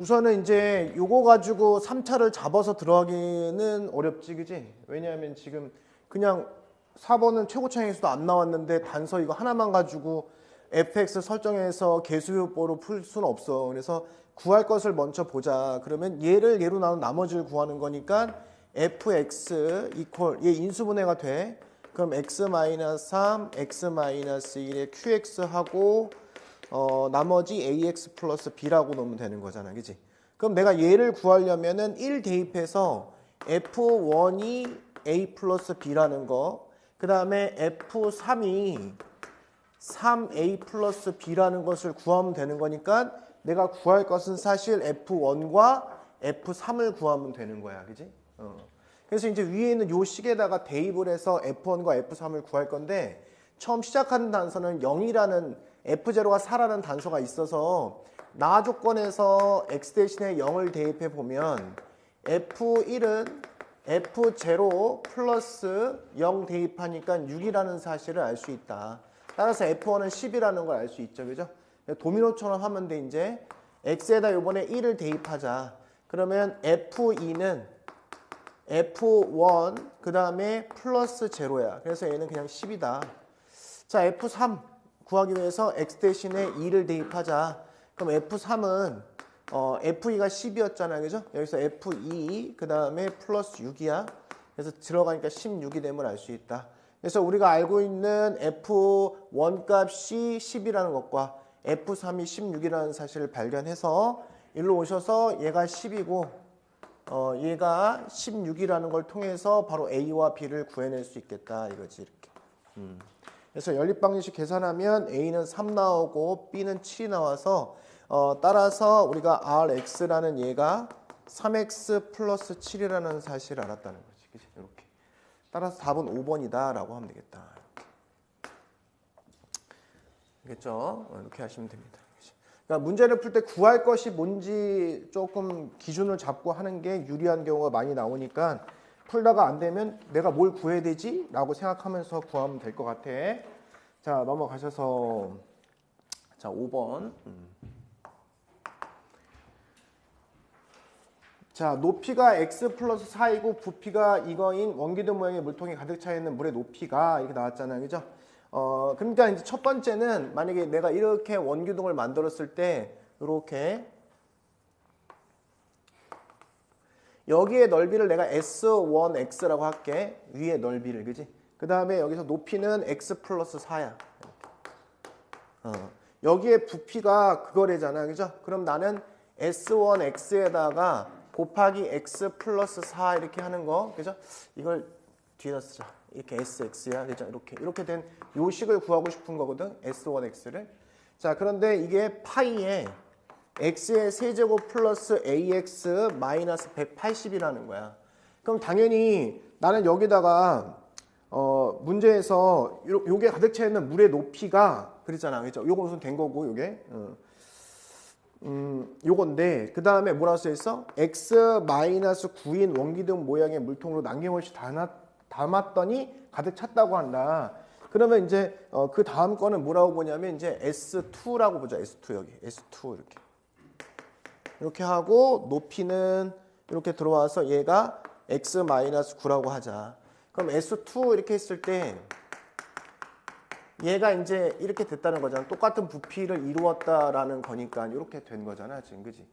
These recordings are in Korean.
우선은 이제 요거 가지고 3차를 잡아서 들어가기는 어렵지, 그지? 왜냐하면 지금 그냥 4번은 최고차항에서도 안 나왔는데 단서 이거 하나만 가지고 fx 설정해서 계수요법으로 풀 수는 없어. 그래서 구할 것을 먼저 보자. 그러면 얘를 얘로 나눈 나머지를 구하는 거니까 fx 이퀄 얘 인수분해가 돼. 그럼 x-3, x-1에 qx하고 나머지 ax 플러스 b라고 놓으면 되는 거잖아. 그지? 그럼 내가 얘를 구하려면은 1 대입해서 f1이 a 플러스 b라는 거, 그 다음에 f3이 3a 플러스 b라는 것을 구하면 되는 거니까 내가 구할 것은 사실 f1과 f3을 구하면 되는 거야. 그지? 그래서 이제 위에 있는 요 식에다가 대입을 해서 f1과 f3을 구할 건데 처음 시작하는 단서는 0이라는 f0가 4라는 단서가 있어서 나 조건에서 x 대신에 0을 대입해 보면 f1은 f0 플러스 0 대입하니까 6이라는 사실을 알 수 있다. 따라서 f1은 10이라는 걸 알 수 있죠. 그죠? 도미노처럼 하면 돼. 이제 x에다 요번에 1을 대입하자. 그러면 f2는 f1 그 다음에 플러스 제로야. 그래서 얘는 그냥 10이다. 자, f3 구하기 위해서 x 대신에 2를 대입하자. 그럼 f3은 f2가 10이었잖아. 그죠? 여기서 f2 그 다음에 플러스 6이야. 그래서 들어가니까 16이 됨을 알 수 있다. 그래서 우리가 알고 있는 f1 값이 10이라는 것과 f3이 16이라는 사실을 발견해서 일로 오셔서 얘가 10이고 얘가 16이라는 걸 통해서 바로 a와 b를 구해낼 수 있겠다. 이거지 이렇게. 그래서 연립방정식 계산하면 a는 3 나오고 b는 7이 나와서 따라서 우리가 rx라는 얘가 3x 플러스 7이라는 사실을 알았다는 거지. 그치? 이렇게. 따라서 답은 5번이다 라고 하면 되겠다. 알겠죠? 이렇게 하시면 됩니다. 그러니까 문제를 풀 때 구할 것이 뭔지 조금 기준을 잡고 하는 게 유리한 경우가 많이 나오니까 풀다가 안 되면 내가 뭘 구해야 되지? 라고 생각하면서 구하면 될 것 같아. 자, 넘어가셔서 자 5번. 자, 높이가 x 플러스 4이고 부피가 이거인 원기둥 모양의 물통이 가득 차 있는 물의 높이가 이렇게 나왔잖아요. 그죠? 그러니까 이제 첫 번째는 만약에 내가 이렇게 원기둥을 만들었을 때 이렇게 여기에 넓이를 내가 S1X라고 할게. 위에 넓이를. 그지? 그 다음에 여기서 높이는 X 플러스 4야. 여기에 부피가 그거래잖아. 그죠? 그럼 나는 S1X에다가 곱하기 X 플러스 4 이렇게 하는 거. 그죠? 이걸 뒤에다 쓰자. 이렇게 SX야. 그죠? 이렇게 된 요 식을 구하고 싶은 거거든. S1X를. 자, 그런데 이게 파이에 x의 세제곱 플러스 ax 마이너스 180이라는 거야. 그럼 당연히 나는 여기다가 문제에서 요게 가득 차 있는 물의 높이가 그랬잖아. 그죠? 요거 우선 된 거고 요게. 요건데 그 다음에 뭐라고 써 있어? x 마이너스 9인 원기둥 모양의 물통으로 남김없이 담았더니 가득 찼다고 한다. 그러면 이제 그 다음 거는 뭐라고 보냐면 이제 S2라고 보자. S2 여기. S2 이렇게 하고 높이는 이렇게 들어와서 얘가 x-9라고 하자. 그럼 S2 이렇게 했을 때 얘가 이제 이렇게 됐다는 거잖아. 똑같은 부피를 이루었다라는 거니까 이렇게 된 거잖아. 지금 그지?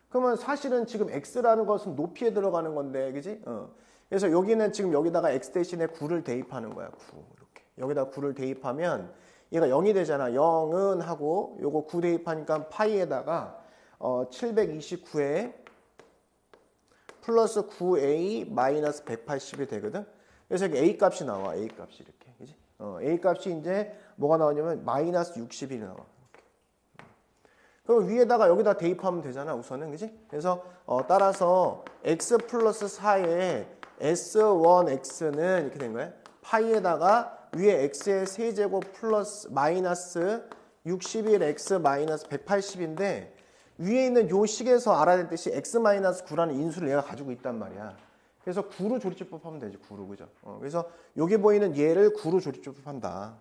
그러면 사실은 지금 x라는 것은 높이에 들어가는 건데 그지? 그래서 여기는 지금 여기다가 x 대신에 9를 대입하는 거야. 9 이렇게. 여기다 9를 대입하면 얘가 0이 되잖아. 0은 하고 요거 9 대입하니까 파이에다가 729에 플러스 9a 마이너스 180이 되거든. 그래서 여기 a 값이 나와. a 값이 이렇게. 그지? a 값이 이제 뭐가 나오냐면 마이너스 60이 나와. 그럼 위에다가 여기다 대입하면 되잖아. 우선은. 그지? 그래서 따라서 x 플러스 4에 s1x는 이렇게 된 거야. 파이에다가 위에 x의 세제곱 플러스 마이너스 61x 마이너스 180인데 위에 있는 요 식에서 알아야 될 뜻이 x-9라는 인수를 얘가 가지고 있단 말이야. 그래서 9로 조립집합하면 되지. 9로. 그죠? 그래서 여기 보이는 얘를 9로 조립집합한다.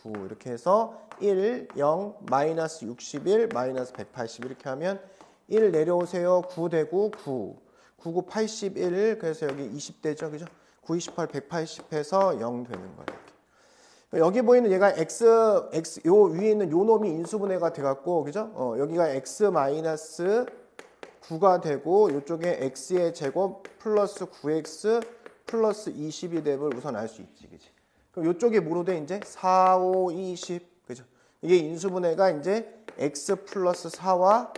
9. 9 이렇게 해서 1, 0, 마이너스 61, 마이너스 180 이렇게 하면 1 내려오세요. 9 되고 9, 9, 9, 81 그래서 여기 20되죠. 그죠? 9, 28, 180 해서 0 되는 거예요. 이렇게. 여기 보이는 얘가 x 요 위에 있는 요 놈이 인수분해가 돼갖고 그죠? 여기가 x 마이너스 9가 되고 이쪽에 x의 제곱 플러스 9x 플러스 20이 됨을 우선 알 수 있지, 그지? 그럼 이쪽에 뭐로 돼 이제 4, 5, 20, 그죠? 이게 인수분해가 이제 x 플러스 4와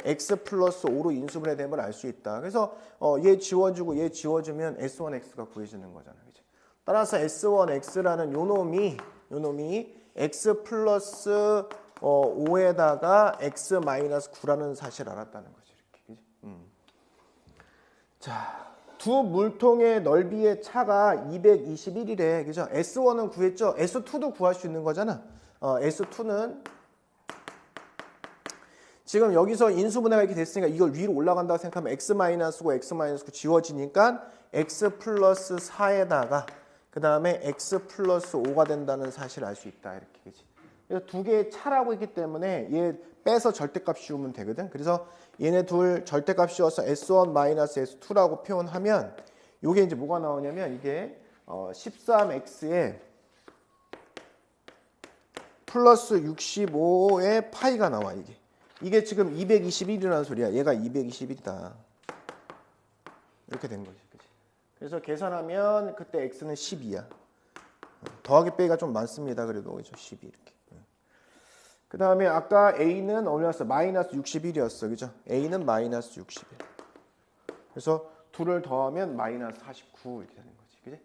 x 플러스 5로 인수분해됨을 알 수 있다. 그래서 얘 지워주고 얘 지워주면 S1x가 구해지는 거잖아, 그죠? 따라서 S1x라는 요 놈이 x 플러스 5에다가 x 마이너스 9라는 사실을 알았다는 거지, 이렇게, 그지? 자. 두 물통의 넓이의 차가 221이래. 그죠? S1은 구했죠? S2도 구할 수 있는 거잖아. S2는 지금 여기서 인수분해가 이렇게 됐으니까 이걸 위로 올라간다고 생각하면 X-9고 X-9 지워지니까 X 플러스 4에다가 그 다음에 X 플러스 5가 된다는 사실을 알 수 있다. 이렇게. 그치? 그래서 두 개의 차라고 있기 때문에 얘 빼서 절대값 씌우면 되거든. 그래서 얘네 둘 절대값 씌워서 S1 마이너스 S2라고 표현하면 이게 이제 뭐가 나오냐면 이게 13x에 플러스 65의 파이가 나와. 이게 지금 221이라는 소리야. 얘가 221이다. 이렇게 된 거지. 그치? 그래서 계산하면 그때 x는 12야. 더하기 빼기가 좀 많습니다. 그래도 그죠? 12 이렇게. 그 다음에 아까 A는 얼마였어? 마이너스 61이었어. 그죠? A는 마이너스 61. 그래서 둘을 더하면 마이너스 49 이렇게 되는 거지. 그지?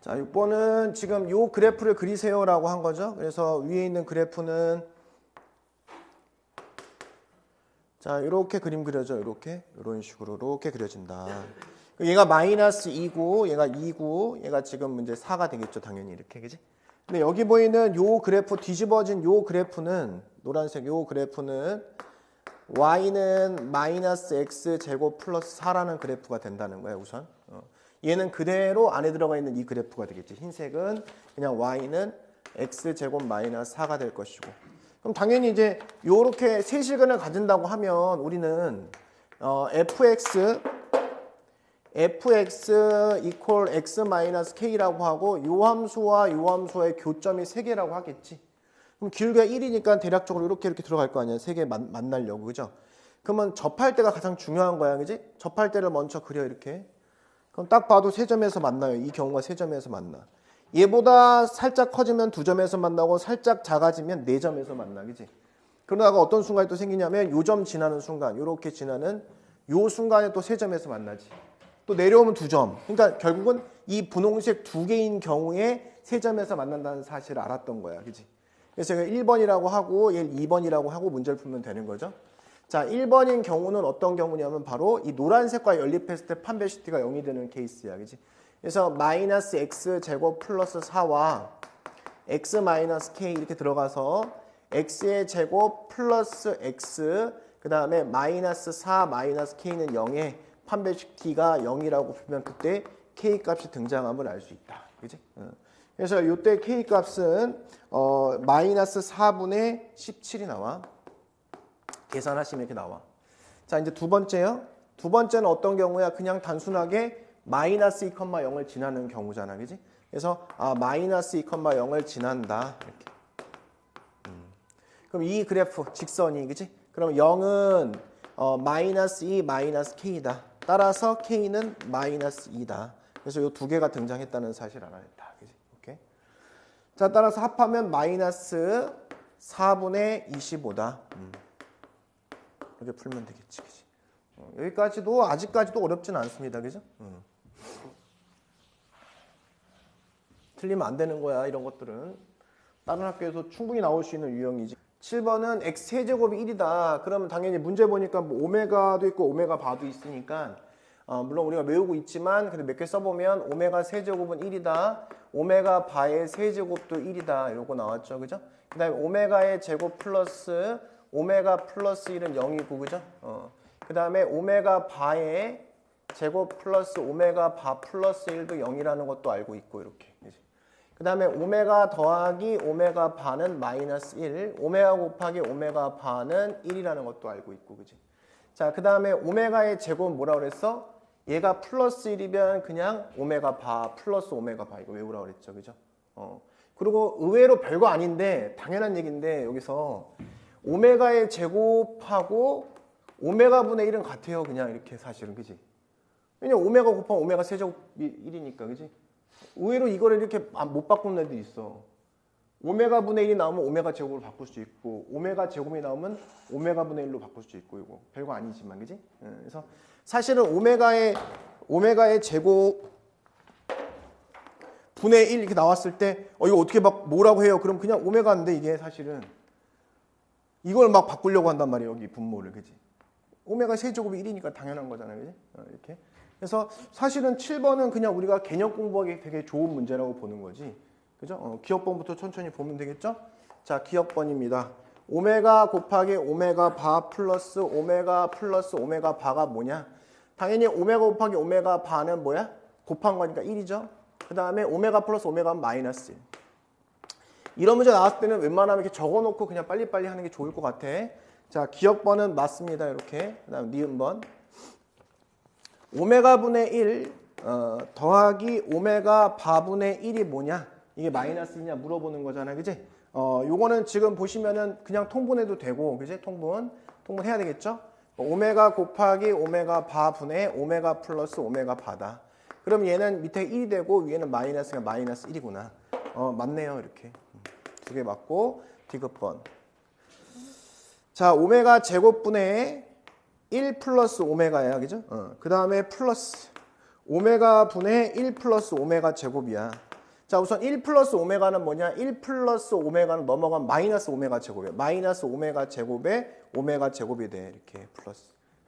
자, 6번은 지금 요 그래프를 그리세요라고 한 거죠. 그래서 위에 있는 그래프는 자, 이렇게 그림 그려져. 이렇게. 이런 식으로 이렇게 그려진다. 얘가 마이너스 2고 얘가 2고 얘가 지금 이제 4가 되겠죠. 당연히 이렇게. 그지? 근데 여기 보이는 요 그래프 뒤집어진 요 그래프는 노란색 요 그래프는 y는 마이너스 x 제곱 플러스 4라는 그래프가 된다는 거예요. 우선 얘는 그대로 안에 들어가 있는 이 그래프가 되겠지. 흰색은 그냥 y는 x 제곱 마이너스 4가 될 것이고 그럼 당연히 이제 요렇게 세실근을 가진다고 하면 우리는 fx equal x 마이너스 k라고 하고 요 함수와 요 함수의 교점이 3개라고 하겠지. 그럼 길이가 1이니까 대략적으로 이렇게 들어갈 거 아니야. 3개 만나려고. 그죠? 그러면 접할 때가 가장 중요한 거야. 그지? 접할 때를 먼저 그려 이렇게. 그럼 딱 봐도 3점에서 만나요. 이 경우가 3점에서 만나. 얘보다 살짝 커지면 2점에서 만나고 살짝 작아지면 4점에서 만나. 그지? 그러다가 어떤 순간이 또 생기냐면 요 점 지나는 순간, 요렇게 지나는 요 순간에 또 3점에서 만나지. 또 내려오면 2점. 그러니까 결국은 이 분홍색 2개인 경우에 3점에서 만난다는 사실을 알았던 거야. 그치? 그래서 제가 1번이라고 하고 얘를 2번이라고 하고 문제를 풀면 되는 거죠. 자, 1번인 경우는 어떤 경우냐면 바로 이 노란색과 연립했을 때 판별시티가 0이 되는 케이스야. 그치? 그래서 마이너스 x 제곱 플러스 4와 x 마이너스 k 이렇게 들어가서 x의 제곱 플러스 x 그 다음에 마이너스 4 마이너스 k는 0에 판별식 t가 0이라고 보면 그때 k 값이 등장함을 알 수 있다. 그지? 그래서 이때 k 값은 마이너스 4분의 17이 나와. 계산하시면 이렇게 나와. 자, 이제 두 번째요. 두 번째는 어떤 경우야? 그냥 단순하게 마이너스 2,0을 지나는 경우잖아. 그지? 그래서 마이너스 2,0을 지난다. 이렇게. 그럼 이 그래프 직선이 그지? 그럼 0은 마이너스 2 마이너스 k다. 따라서 k는 마이너스 2다. 그래서 이 두 개가 등장했다는 사실을 알아냈다. 그치? 오케이? 자, 따라서 합하면 마이너스 4분의 25다. 이렇게 풀면 되겠지. 그치? 여기까지도 아직까지도 어렵진 않습니다. 그죠? 틀리면 안 되는 거야. 이런 것들은. 다른 학교에서 충분히 나올 수 있는 유형이지. 7번은 x 세제곱이 1이다. 그러면 당연히 문제 보니까 뭐 오메가도 있고 오메가 바도 있으니까 물론 우리가 외우고 있지만 근데 몇 개 써보면 오메가 세제곱은 1이다. 오메가 바의 세제곱도 1이다. 이러고 나왔죠. 그죠? 그 다음에 오메가의 제곱 플러스 오메가 플러스 1은 0이고 그죠? 그 다음에 오메가 바의 제곱 플러스 오메가 바 플러스 1도 0이라는 것도 알고 있고 이렇게. 그 다음에 오메가 더하기 오메가 반은 마이너스 1. 오메가 곱하기 오메가 반은 1이라는 것도 알고 있고, 그지? 자, 그 다음에 오메가의 제곱은 뭐라 그랬어? 얘가 플러스 1이면 그냥 오메가 바 플러스 오메가 바 이거 외우라 그랬죠, 그죠? 그리고 의외로 별거 아닌데 당연한 얘기인데 여기서 오메가의 제곱하고 오메가 분의 1은 같아요, 그냥 이렇게 사실은, 그지? 왜냐면 오메가 곱하면 오메가 세제곱이 1이니까, 그지? 의외로 이거를 이렇게 못 바꾸는 애들이 있어. 오메가 분의 1이 나오면 오메가 제곱으로 바꿀 수 있고 오메가 제곱이 나오면 오메가 분의 1로 바꿀 수 있고 이거 별거 아니지만, 그지? 그래서 사실은 오메가의 제곱 분의 1 이렇게 나왔을 때 이거 어떻게 뭐라고 해요? 그럼 그냥 오메가인데 이게 사실은 이걸 막 바꾸려고 한단 말이에요. 여기 분모를, 그지? 오메가 세제곱이 1이니까 당연한 거잖아요, 그지? 이렇게. 그래서 사실은 7번은 그냥 우리가 개념 공부하기 되게 좋은 문제라고 보는 거지. 그죠? 기억번부터 천천히 보면 되겠죠? 자, 기억번입니다. 오메가 곱하기 오메가 바 플러스 오메가 바가 뭐냐? 당연히 오메가 곱하기 오메가 바는 뭐야? 곱한 거니까 1이죠? 그 다음에 오메가 플러스 오메가는 마이너스 1. 이런 문제 나왔을 때는 웬만하면 이렇게 적어놓고 그냥 빨리빨리 하는 게 좋을 것 같아. 자, 기억번은 맞습니다. 이렇게. 그 다음 니은번. 오메가 분의 1 더하기 오메가 바분의 1이 뭐냐? 이게 마이너스 1이냐 물어보는 거잖아, 그지? 요거는 지금 보시면은 그냥 통분해도 되고, 그지? 통분해야 되겠죠? 오메가 곱하기 오메가 바분의 오메가 플러스 오메가 바다. 그럼 얘는 밑에 1이 되고 위에는 마이너스가 마이너스 1이구나. 맞네요, 이렇게. 두 개 맞고 디귿번. 자, 오메가 제곱분의 1 플러스 오메가야, 그죠? 그 다음에 플러스 오메가 분의 1 플러스 오메가 제곱이야. 자, 우선 1 플러스 오메가는 뭐냐? 1 플러스 오메가는 넘어가면 마이너스 오메가 제곱이야. 마이너스 오메가 제곱에 오메가 제곱이 돼. 이렇게 플러스.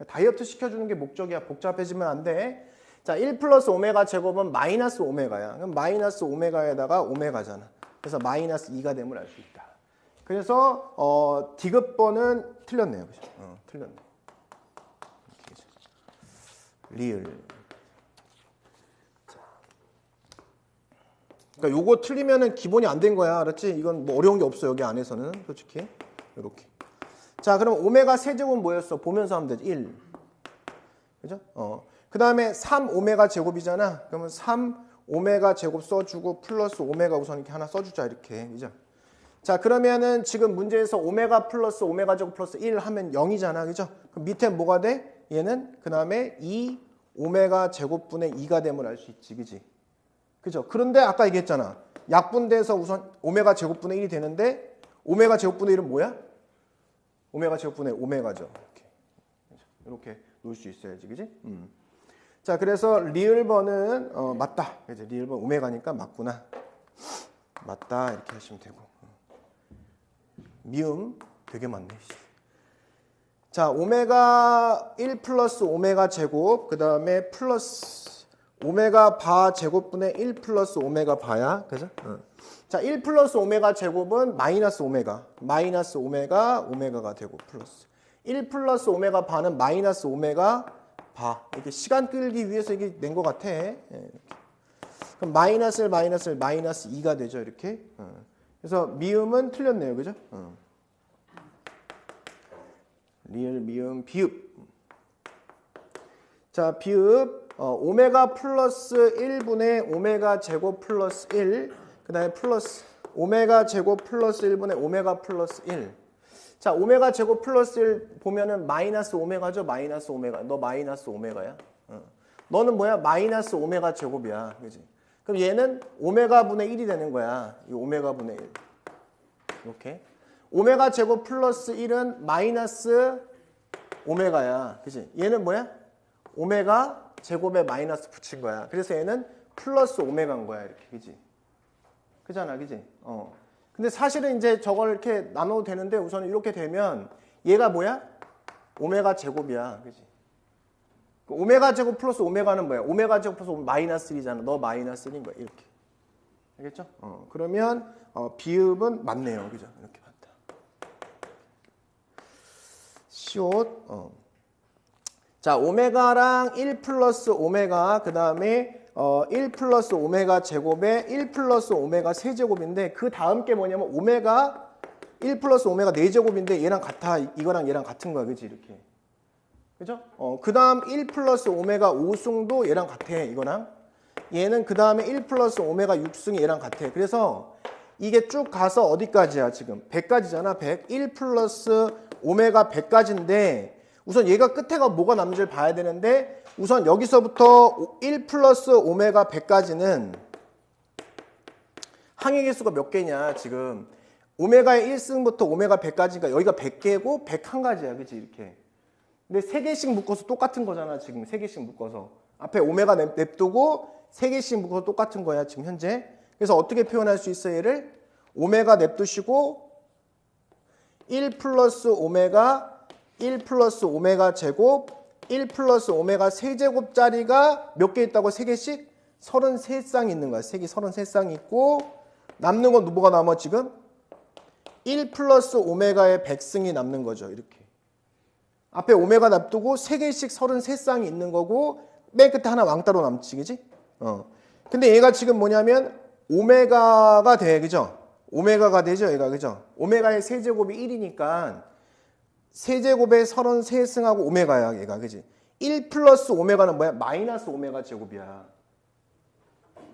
다이어트 시켜주는 게 목적이야. 복잡해지면 안 돼. 자, 1 플러스 오메가 제곱은 마이너스 오메가야. 그럼 마이너스 오메가에다가 오메가잖아. 그래서 마이너스 2가 됨을 알 수 있다. 그래서 디귿번은 틀렸네요. 그죠? 틀렸네. 리을. 그러니까 요거 틀리면은 기본이 안 된 거야. 알았지? 이건 뭐 어려운 게 없어. 여기 안에서는 솔직히. 이렇게. 자, 그럼 오메가 세제곱은 뭐였어? 보면서 하면 되지. 1. 그죠? 그 다음에 3 오메가 제곱이잖아. 그러면 3 오메가 제곱 써주고 플러스 오메가 우선 이렇게 하나 써주자. 이렇게. 그죠? 자, 그러면은 지금 문제에서 오메가 플러스 오메가 제곱 플러스 1 하면 0이잖아. 그죠? 그럼 밑에 뭐가 돼? 얘는 그 다음에 2 오메가 제곱분의 2가 됨을 알 수 있지. 그지? 그죠? 그런데 아까 얘기했잖아. 약분돼서 우선 오메가 제곱분의 1이 되는데 오메가 제곱분의 1은 뭐야? 오메가 제곱분의 오메가죠. 이렇게 놓을 수 있어야지. 그지? 자, 그래서 리을번은 맞다. 그죠? 리을번 오메가니까 맞구나. 맞다. 이렇게 하시면 되고. 미음 되게 많네. 자, 오메가 1 플러스 오메가 제곱, 그 다음에 플러스 오메가 바 제곱분의 1 플러스 오메가 바야. 그죠? 자, 1 플러스 오메가 제곱은 마이너스 오메가, 오메가가 되고 플러스 1 플러스 오메가 바는 마이너스 오메가 바. 이렇게 시간 끌기 위해서 이게 낸 것 같아. 이렇게. 그럼 마이너스 1, 마이너스 1, 마이너스 2가 되죠. 이렇게. 그래서 미음은 틀렸네요. 그죠? 리을, 미음, 비읍. 자, 비읍. 오메가 플러스 1분의 오메가 제곱 플러스 1. 그 다음에 플러스 오메가 제곱 플러스 1분의 오메가 플러스 1. 자, 오메가 제곱 플러스 1 보면은 마이너스 오메가죠? 마이너스 오메가. 너 마이너스 오메가야? 너는 뭐야? 마이너스 오메가 제곱이야. 그지? 그럼 얘는 오메가 분의 1이 되는 거야. 이 오메가 분의 1. 이렇게. 오메가 제곱 플러스 1은 마이너스 오메가야. 그지? 얘는 뭐야? 오메가 제곱에 마이너스 붙인 거야. 그래서 얘는 플러스 오메가인 거야. 이렇게. 그지? 그잖아. 그지? 근데 사실은 이제 저걸 이렇게 나눠도 되는데 우선 이렇게 되면 얘가 뭐야? 오메가 제곱이야. 그지? 오메가 제곱 플러스 오메가는 뭐야? 오메가 제곱 플러스 마이너스 1이잖아. 너 마이너스 1인 거야. 이렇게. 알겠죠? 그러면 비읍은 맞네요. 그죠? 이렇게 봤다. 시옷. 자, 오메가랑 1 플러스 오메가, 그 다음에 1 플러스 오메가 제곱에 1 플러스 오메가 세제곱인데 그 다음 게 뭐냐면 오메가 1 플러스 오메가 4제곱인데 얘랑 같아. 이거랑 얘랑 같은 거야. 그지? 이렇게. 그죠? 그 다음 1 플러스 오메가 5승도 얘랑 같아. 이거랑. 얘는 그 다음에 1 플러스 오메가 6승이 얘랑 같아. 그래서 이게 쭉 가서 어디까지야 지금? 100까지잖아. 100. 1 플러스 오메가 100까지인데 우선 얘가 끝에가 뭐가 남는지를 봐야 되는데 우선 여기서부터 1 플러스 오메가 100까지는 항의 개수가 몇 개냐 지금. 오메가의 1승부터 오메가 100까지니까 여기가 100개고 101가지야. 그치? 이렇게. 근데 3개씩 묶어서 똑같은 거잖아. 지금 3개씩 묶어서. 앞에 오메가 냅두고 3개씩 묶어서 똑같은 거야. 지금 현재. 그래서 어떻게 표현할 수 있어 얘를? 오메가 냅두시고 1 플러스 오메가 1 플러스 오메가 제곱 1 플러스 오메가 세제곱짜리가 몇 개 있다고? 3개씩? 33쌍이 있는 거야. 3개 33쌍이 있고 남는 건 뭐가 남아 지금? 1 플러스 오메가의 100승이 남는 거죠. 이렇게. 앞에 오메가 놔두고 3개씩 33쌍이 있는 거고 맨 끝에 하나 왕따로 남지. 그지? 근데 얘가 지금 뭐냐면 오메가가 돼. 그죠? 오메가가 되죠. 얘가. 그죠? 오메가의 세제곱이 1이니까 세제곱에 33승하고 오메가야. 얘가. 그지? 1 플러스 오메가는 뭐야? 마이너스 오메가 제곱이야.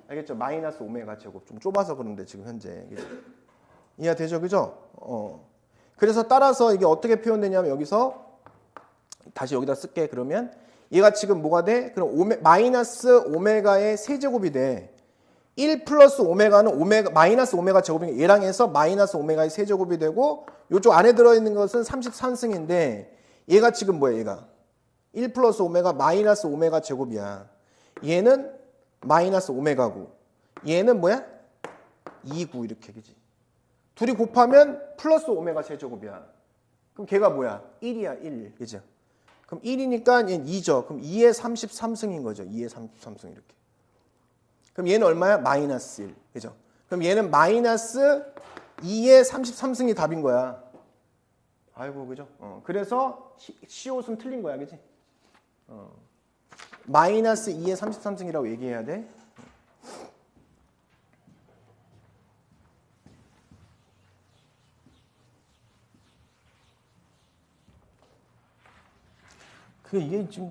알겠죠? 마이너스 오메가 제곱. 좀 좁아서 그런데 지금 현재. 그지? 이해되죠? 그죠? 그래서 따라서 이게 어떻게 표현되냐면 여기서 다시 여기다 쓸게. 그러면 얘가 지금 뭐가 돼? 그럼 마이너스 오메가의 세제곱이 돼. 1 플러스 오메가는 마이너스 오메가 제곱이니까 얘랑 해서 마이너스 오메가의 세제곱이 되고 이쪽 안에 들어있는 것은 33승인데 얘가 지금 뭐야? 얘가 1 플러스 오메가 마이너스 오메가 제곱이야. 얘는 마이너스 오메가고 얘는 뭐야? 2구 이렇게. 그지? 둘이 곱하면 플러스 오메가 세제곱이야. 그럼 걔가 뭐야? 1이야. 1. 그죠? 그럼 1이니까 얘는 2죠. 그럼 2의 33승인 거죠. 2의 33승 이렇게. 그럼 얘는 얼마야? 마이너스 1. 그죠? 그럼 얘는 마이너스 2의 33승이 답인 거야. 아이고, 그죠? 그래서 C5는 틀린 거야. 그지? 마이너스 2의 33승이라고 얘기해야 돼. 이게 지금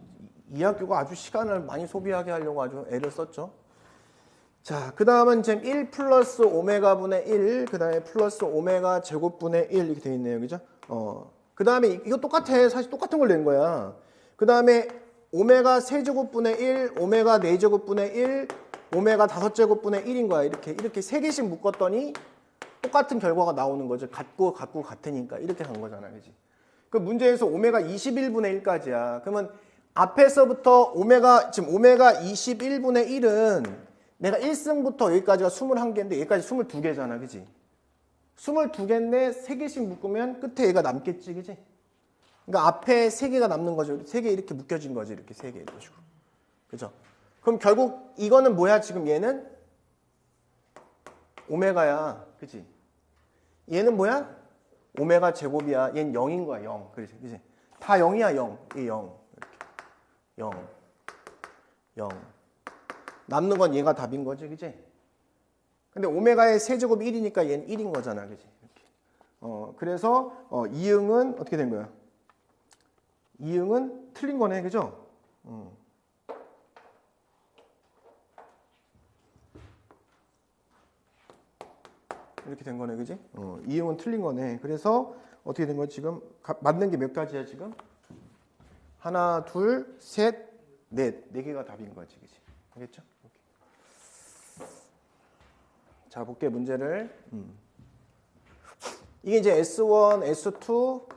이 학교가 아주 시간을 많이 소비하게 하려고 아주 애를 썼죠. 자, 그 다음은 이제 1 플러스 오메가 분의 1, 그 다음에 플러스 오메가 제곱분의 1 이렇게 되어 있네요. 그죠? 그 다음에 이거 똑같아. 사실 똑같은 걸 낸 거야. 그 다음에 오메가 세제곱분의 1, 오메가 4제곱분의 1, 오메가 5제곱분의 1인 거야. 이렇게 3개씩 묶었더니 똑같은 결과가 나오는 거죠. 같고 같으니까 이렇게 간 거잖아. 그지? 그 문제에서 오메가 21분의 1까지야. 그러면 앞에서부터 지금 오메가 21분의 1은 내가 1승부터 여기까지가 21개인데 여기까지 22개잖아. 그지? 22개인데 3개씩 묶으면 끝에 얘가 남겠지. 그지? 그러니까 앞에 3개가 남는 거죠. 3개 이렇게 묶여진 거지. 이렇게 3개 이런 식으로. 그죠? 그럼 결국 이거는 뭐야? 지금 얘는 오메가야. 그지? 얘는 뭐야? 오메가 제곱이야. 얘는 0인 거야. 0. 그렇지? 그지? 다 0이야. 0. 이 0. 이렇게. 0. 0. 남는 건 얘가 답인 거지. 그지? 근데 오메가의 세제곱이 1이니까 얘는 1인 거잖아. 그지? 이렇게. 그래서 이응은 어떻게 된 거야? 이응은 틀린 거네. 그죠? 이렇게 된 거네. 그지? 이응은 틀린 거네. 그래서 어떻게 된 거야? 지금 맞는 게 몇 가지야 지금? 하나, 둘, 셋, 넷. 4개가 답인 거지. 그지? 알겠죠? 자, 볼게 문제를. 이게 이제 S1, S2,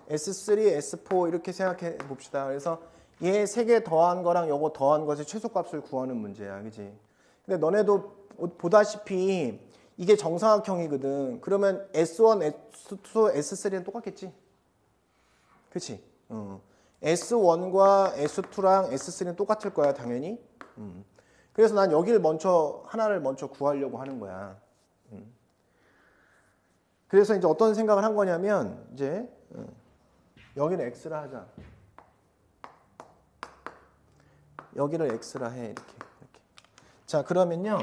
S3, S4 이렇게 생각해 봅시다. 그래서 얘 3개 더한 거랑 요거 더한 것의 최소값을 구하는 문제야. 그지? 근데 너네도 보다시피 이게 정사각형이거든. 그러면 S1, S2, S3는 똑같겠지? 그치? S1과 S2랑 S3는 똑같을 거야, 당연히. 그래서 난 여기를 하나를 먼저 구하려고 하는 거야. 그래서 이제 어떤 생각을 한 거냐면, 이제, 여기는 X라 하자. 여기를 X라 해, 이렇게. 자, 그러면요.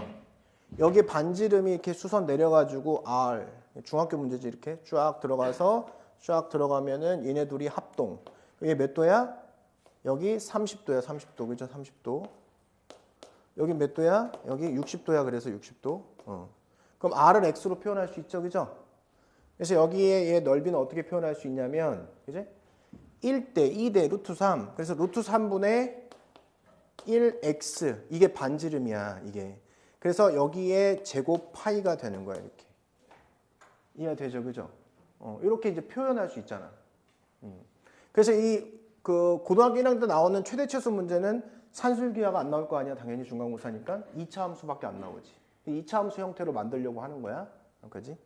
여기 반지름이 이렇게 수선 내려가지고 R, 중학교 문제지 이렇게 쫙 들어가서 쫙 들어가면은 얘네 둘이 합동. 이게 몇 도야? 여기 30도야, 30도. 그죠? 30도. 여기 몇 도야? 여기 60도야. 그래서 60도. 그럼 R을 X로 표현할 수 있죠. 그죠? 그래서 여기에 얘 넓이는 어떻게 표현할 수 있냐면, 그지? 1대, 2대, 루트 3. 그래서 루트 3분의 1x. 이게 반지름이야, 이게. 그래서 여기에 제곱 파이가 되는 거야, 이렇게. 이해가 되죠, 그죠? 이렇게 이제 표현할 수 있잖아. 그래서 고등학교 1학년 때 나오는 최대 최소 문제는 산술기하가 안 나올 거 아니야, 당연히 중간고사니까. 2차 함수밖에 안 나오지. 2차 함수 형태로 만들려고 하는 거야. 그지?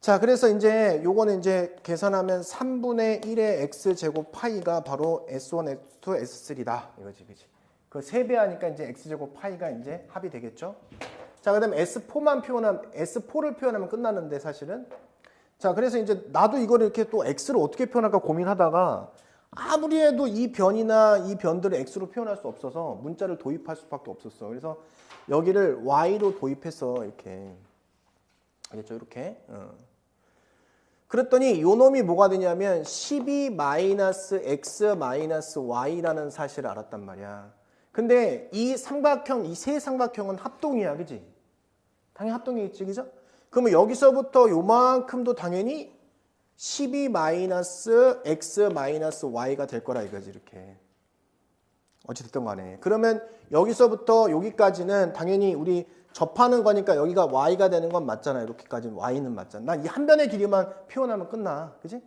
자, 그래서 이제 요거는 이제 계산하면 3분의 1의 x제곱 파이가 바로 S1, S2, S3다. 이거지, 그지? 그 3배 하니까 이제 x제곱 파이가 이제 합이 되겠죠? 자, 그 다음에 S4를 표현하면 끝나는데, 사실은. 자, 그래서 이제 나도 이거를 이렇게 또 x를 어떻게 표현할까 고민하다가 아무리 해도 이 변이나 이 변들을 x로 표현할 수 없어서 문자를 도입할 수밖에 없었어. 그래서 여기를 y로 도입해서 이렇게. 알겠죠? 이렇게. 그랬더니 요 놈이 뭐가 되냐면 12-x-y라는 사실을 알았단 말이야. 근데 이 삼각형, 이 세 삼각형은 합동이야. 그지? 당연히 합동이겠지. 그죠? 그러면 여기서부터 요만큼도 당연히 12-x-y가 될 거라 이거지. 이렇게. 어찌됐든 간에. 그러면 여기서부터 여기까지는 당연히 우리 접하는 거니까 여기가 y가 되는 건 맞잖아. 이렇게까지는 y는 맞잖아. 난 이 한 변의 길이만 표현하면 끝나. 그지?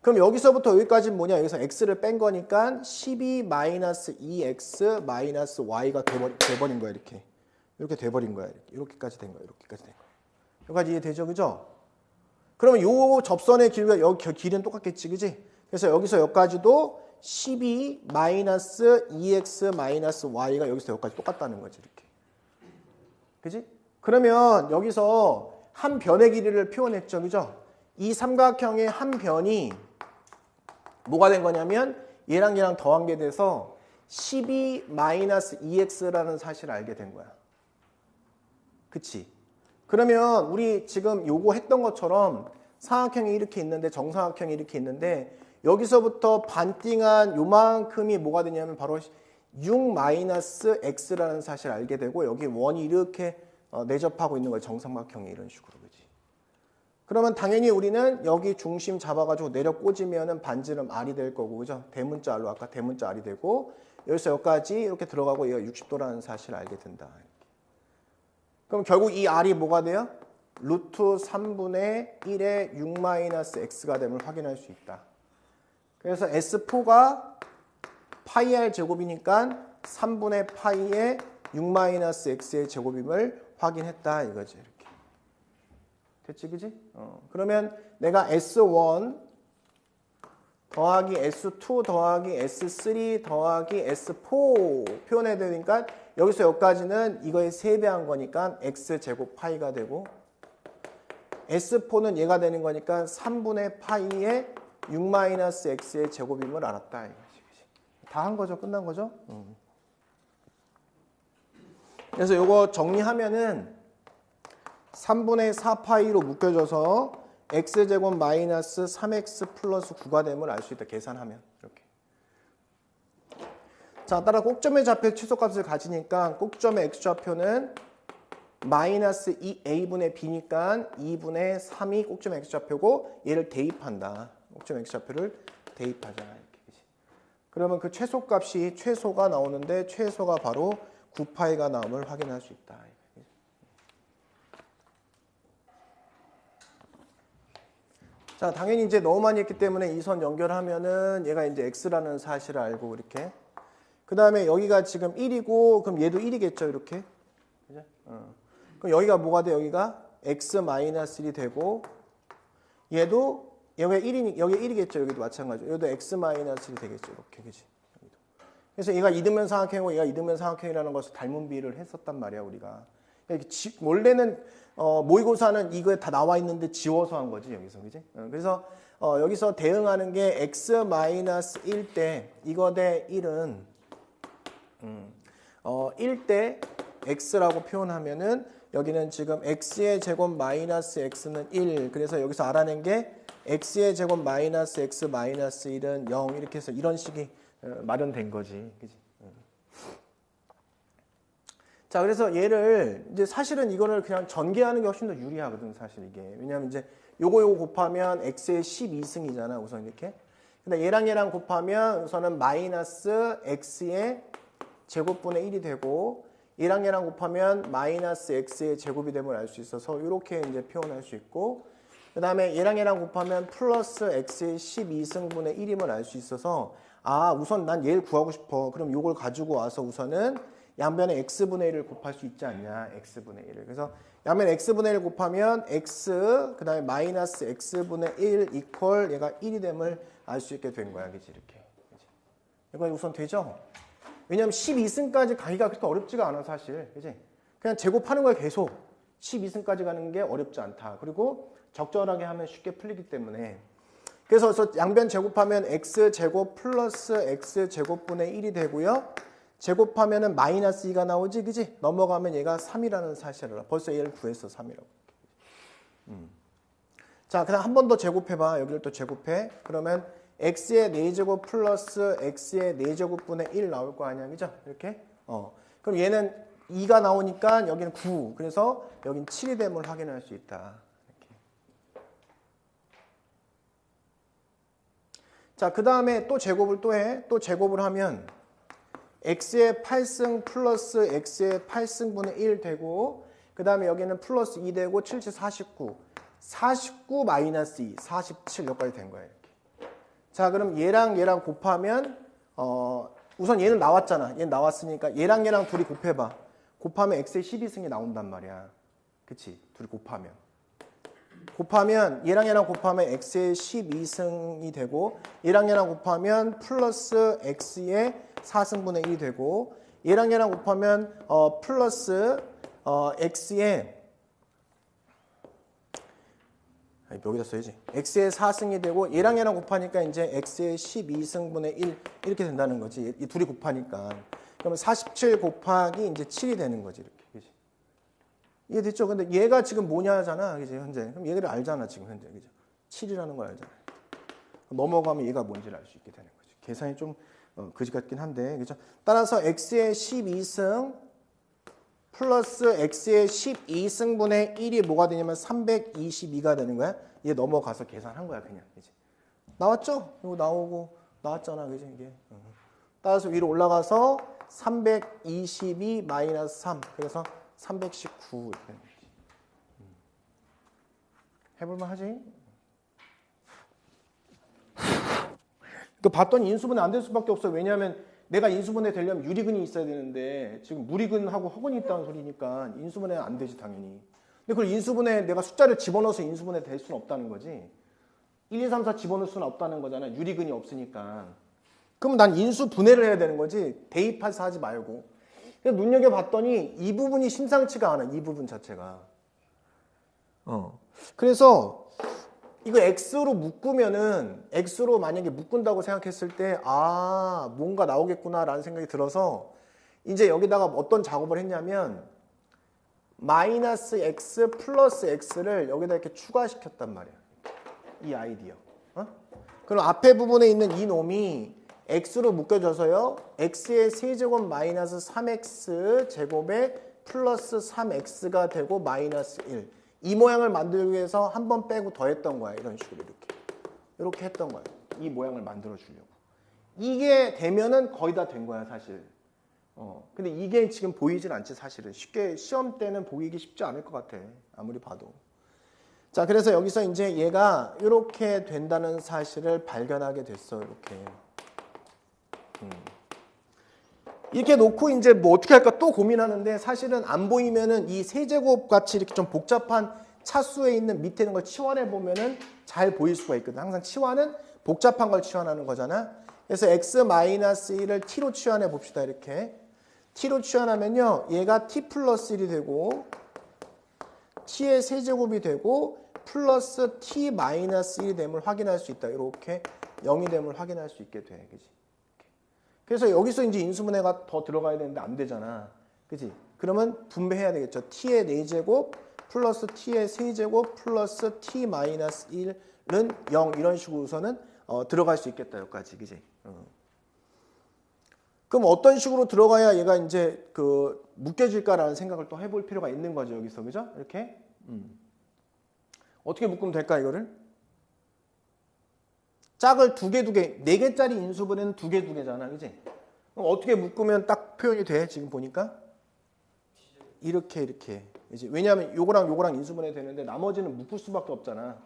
그럼 여기서부터 여기까지는 뭐냐? 여기서 x를 뺀 거니까 12-2x-y가 돼버린 거야. 이렇게. 이렇게 돼버린 거야. 이렇게까지 된 거야. 이렇게까지 된 거야. 여기까지 이해되죠? 그죠? 그러면 요 접선의 길이가 여기 길이는 똑같겠지. 그지? 그래서 여기서 여기까지도 12-2x-y가 여기서 여기까지 똑같다는 거지. 이렇게. 그지? 그러면 여기서 한 변의 길이를 표현했죠. 그죠? 이 삼각형의 한 변이 뭐가 된 거냐면 얘랑 얘랑 더한 게 돼서 12-2x라는 사실을 알게 된 거야. 그치? 그러면 우리 지금 요거 했던 것처럼 삼각형이 이렇게 있는데 정삼각형이 이렇게 있는데 여기서부터 반띵한 요만큼이 뭐가 되냐면 바로 6-x라는 사실을 알게 되고 여기 원이 이렇게 내접하고 있는 거예요. 정삼각형이 이런 식으로. 그지? 그러면 당연히 우리는 여기 중심 잡아가지고 내려 꽂으면은 반지름 R이 될 거고, 그죠? 대문자 R로 아까 대문자 R이 되고 여기서 여기까지 이렇게 들어가고 얘가 60도라는 사실을 알게 된다. 그럼 결국 이 R이 뭐가 돼요? 루트 3분의 1의 6-x가 됨을 확인할 수 있다. 그래서 S4가 파이 R 제곱이니까 3분의 파이의 6-x의 제곱임을 확인했다 이거지. 이렇게. 됐지, 그지? 그러면 내가 S1 더하기 S2 더하기 S3 더하기 S4 표현해야 되니까 여기서 여기까지는 이거의 3배 한 거니까 X제곱 파이가 되고 S4는 얘가 되는 거니까 3분의 파이의 6-x의 제곱임을 알았다. 다 한 거죠? 끝난 거죠? 그래서 이거 정리하면은 3분의 4파이로 묶여져서 x제곱 마이너스 3x 플러스 9가 됨을 알 수 있다. 계산하면 이렇게. 자, 따라 꼭점의 좌표 최소값을 가지니까 꼭점의 x좌표는 마이너스 2a분의 b니까 2분의 3이 꼭점의 x좌표고 얘를 대입한다. 꼭점의 x좌표를 대입하잖아. 이렇게. 그러면 그 최소값이 최소가 나오는데 최소가 바로 9파이가 나옴을 확인할 수 있다. 자, 당연히 이제 너무 많이 했기 때문에 이 선 연결하면은 얘가 이제 x라는 사실을 알고 이렇게. 그 다음에 여기가 지금 1이고 그럼 얘도 1이겠죠, 이렇게. 그죠? 그럼 여기가 뭐가 돼? 여기가 x-1이 되고 얘도 여기가 1이니 여기 1이겠죠, 여기도 마찬가지로. 여기도 x-1이 되겠죠, 이렇게. 그지? 그래서 얘가 이등변 삼각형이고 얘가 이등변 삼각형이라는 것을 닮은 비를 했었단 말이야, 우리가. 원래는 모의고사는 이거에 다 나와 있는데 지워서 한 거지, 여기서. 그지? 그래서 여기서 대응하는 게 x-1 대 이거 대 1은 1 대 x라고 표현하면은 여기는 지금 x의 제곱 마이너스 x는 1. 그래서 여기서 알아낸 게 x의 제곱 마이너스 x 마이너스 1은 0 이렇게 해서 이런 식이 마련된 거지. 그치? 자, 그래서 얘를 이제 사실은 이거를 그냥 전개하는 게 훨씬 더 유리하거든, 사실 이게. 왜냐하면 이제 요거 곱하면 x의 12승이잖아, 우선 이렇게. 근데 얘랑 곱하면 우선은 마이너스 x의 제곱분의 1이 되고 얘랑 곱하면 마이너스 x의 제곱이 됨을 알 수 있어서 이렇게 이제 표현할 수 있고 그 다음에 얘랑 곱하면 플러스 x의 12승분의 1임을 알 수 있어서 아 우선 난 얘를 구하고 싶어. 그럼 요걸 가지고 와서 우선은 양변에 x분의 1을 곱할 수 있지 않냐. x분의 1을. 그래서 양변에 x분의 1을 곱하면 x 그 다음에 마이너스 x분의 1 이퀄 얘가 1이 됨을 알 수 있게 된 거야. 그치 이렇게. 이거 우선 되죠? 왜냐면 12승까지 가기가 그렇게 어렵지가 않아 사실. 그치? 그냥 제곱하는 거야 계속. 12승까지 가는 게 어렵지 않다. 그리고 적절하게 하면 쉽게 풀리기 때문에. 그래서 양변 제곱하면 x제곱 플러스 x제곱분의 1이 되고요. 제곱하면은 마이너스 2가 나오지, 그지? 넘어가면 얘가 3이라는 사실을 알아. 벌써 얘를 구했어, 3이라고. 자, 그다음 한 번 더 제곱해봐. 여기를 또 제곱해. 그러면 x의 4제곱 플러스 x의 4제곱분의 1 나올 거 아니야, 그죠? 이렇게. 그럼 얘는 2가 나오니까 여기는 9. 그래서 여긴 7이 됨을 확인할 수 있다. 이렇게. 자, 그 다음에 또 제곱을 또 해. 또 제곱을 하면 x의 8승 플러스 x의 8승분의 1 되고 그 다음에 여기는 플러스 2 되고 7, 7, 49. 49 마이너스 2, 47 여기까지 된 거야. 이렇게. 자, 그럼 얘랑 곱하면 우선 얘는 나왔잖아. 얘는 나왔으니까 얘랑 둘이 곱해봐. 곱하면 x의 12승이 나온단 말이야. 그치? 둘이 곱하면. 얘랑 곱하면 x의 12승이 되고 얘랑 곱하면 플러스 x의 4승분의 1이 되고 얘랑 곱하면 플러스 x의 여기다 써야지. x의 4승이 되고 얘랑 곱하니까 이제 x의 12승분의 1 이렇게 된다는 거지. 이 둘이 곱하니까. 그러면 47 곱하기 이제 7이 되는 거지. 이렇게. 그치? 이해됐죠? 근데 얘가 지금 뭐냐잖아. 그치? 현재. 그럼 얘를 알잖아. 지금 현재. 그죠? 7이라는 걸 알잖아. 넘어가면 얘가 뭔지를 알 수 있게 되는 거지. 계산이 좀 그지 같긴 한데. 그죠? 따라서 x의 12승 플러스 x의 12승분의 1이 뭐가 되냐면 322가 되는 거야. 얘 넘어가서 계산한 거야, 그냥. 그치? 나왔죠? 이거 나왔잖아. 그지? 이게. 따라서 위로 올라가서 322 마이너스 3. 그래서 319 이렇게 되는 거지. 해볼만 하지? 그 봤더니 인수분해 안 될 수밖에 없어. 왜냐하면 내가 인수분해 되려면 유리근이 있어야 되는데 지금 무리근하고 허근이 있다는 소리니까 인수분해는 안 되지 당연히. 근데 그걸 인수분해 내가 숫자를 집어넣어서 인수분해 될 수는 없다는 거지. 1, 2, 3, 4 집어넣을 수는 없다는 거잖아. 유리근이 없으니까. 그럼 난 인수분해를 해야 되는 거지. 대입해서 하지 말고. 그래서 눈여겨봤더니 이 부분이 심상치가 않아. 이 부분 자체가. 그래서 이거 x로 묶으면은 x로 만약에 묶은다고 생각했을 때 아 뭔가 나오겠구나라는 생각이 들어서 이제 여기다가 어떤 작업을 했냐면 마이너스 x 플러스 x를 여기다 이렇게 추가시켰단 말이야. 이 아이디어. 그럼 앞에 부분에 있는 이 놈이 x로 묶여져서요. x의 세제곱 마이너스 3x 제곱에 플러스 3x가 되고 마이너스 1. 이 모양을 만들기 위해서 한 번 빼고 더했던 거야. 이런 식으로 이렇게 했던 거야. 이 모양을 만들어 주려고. 이게 되면은 거의 다 된 거야 사실. 근데 이게 지금 보이진 않지 사실은. 쉽게 시험 때는 보이기 쉽지 않을 것 같아. 아무리 봐도. 자, 그래서 여기서 이제 얘가 이렇게 된다는 사실을 발견하게 됐어. 이렇게. 이렇게 놓고 이제 뭐 어떻게 할까 또 고민하는데 사실은 안 보이면은 이 세제곱 같이 이렇게 좀 복잡한 차수에 있는 밑에 있는 걸 치환해 보면은 잘 보일 수가 있거든. 항상 치환은 복잡한 걸 치환하는 거잖아. 그래서 x-1을 t로 치환해 봅시다. 이렇게. t로 치환하면요. 얘가 t 플러스 1이 되고 t의 세제곱이 되고 플러스 t 마이너스 1이 됨을 확인할 수 있다. 이렇게 0이 됨을 확인할 수 있게 돼. 그치? 그래서 여기서 이제 인수분해가 더 들어가야 되는데 안 되잖아. 그치? 그러면 분배해야 되겠죠. t의 4제곱 플러스 t의 세제곱 플러스 t 마이너스 1은 0 이런 식으로서는 들어갈 수 있겠다. 여기까지. 그지? 그럼 어떤 식으로 들어가야 얘가 이제 그 묶여질까라는 생각을 또 해볼 필요가 있는 거죠. 여기서. 그죠? 이렇게. 어떻게 묶으면 될까 이거를? 짝을 두 개, 4개짜리 인수분해는 2개잖아. 그지? 그럼 어떻게 묶으면 딱 표현이 돼? 지금 보니까? 이렇게. 이제 왜냐하면 요거랑 인수분해 되는데 나머지는 묶을 수밖에 없잖아.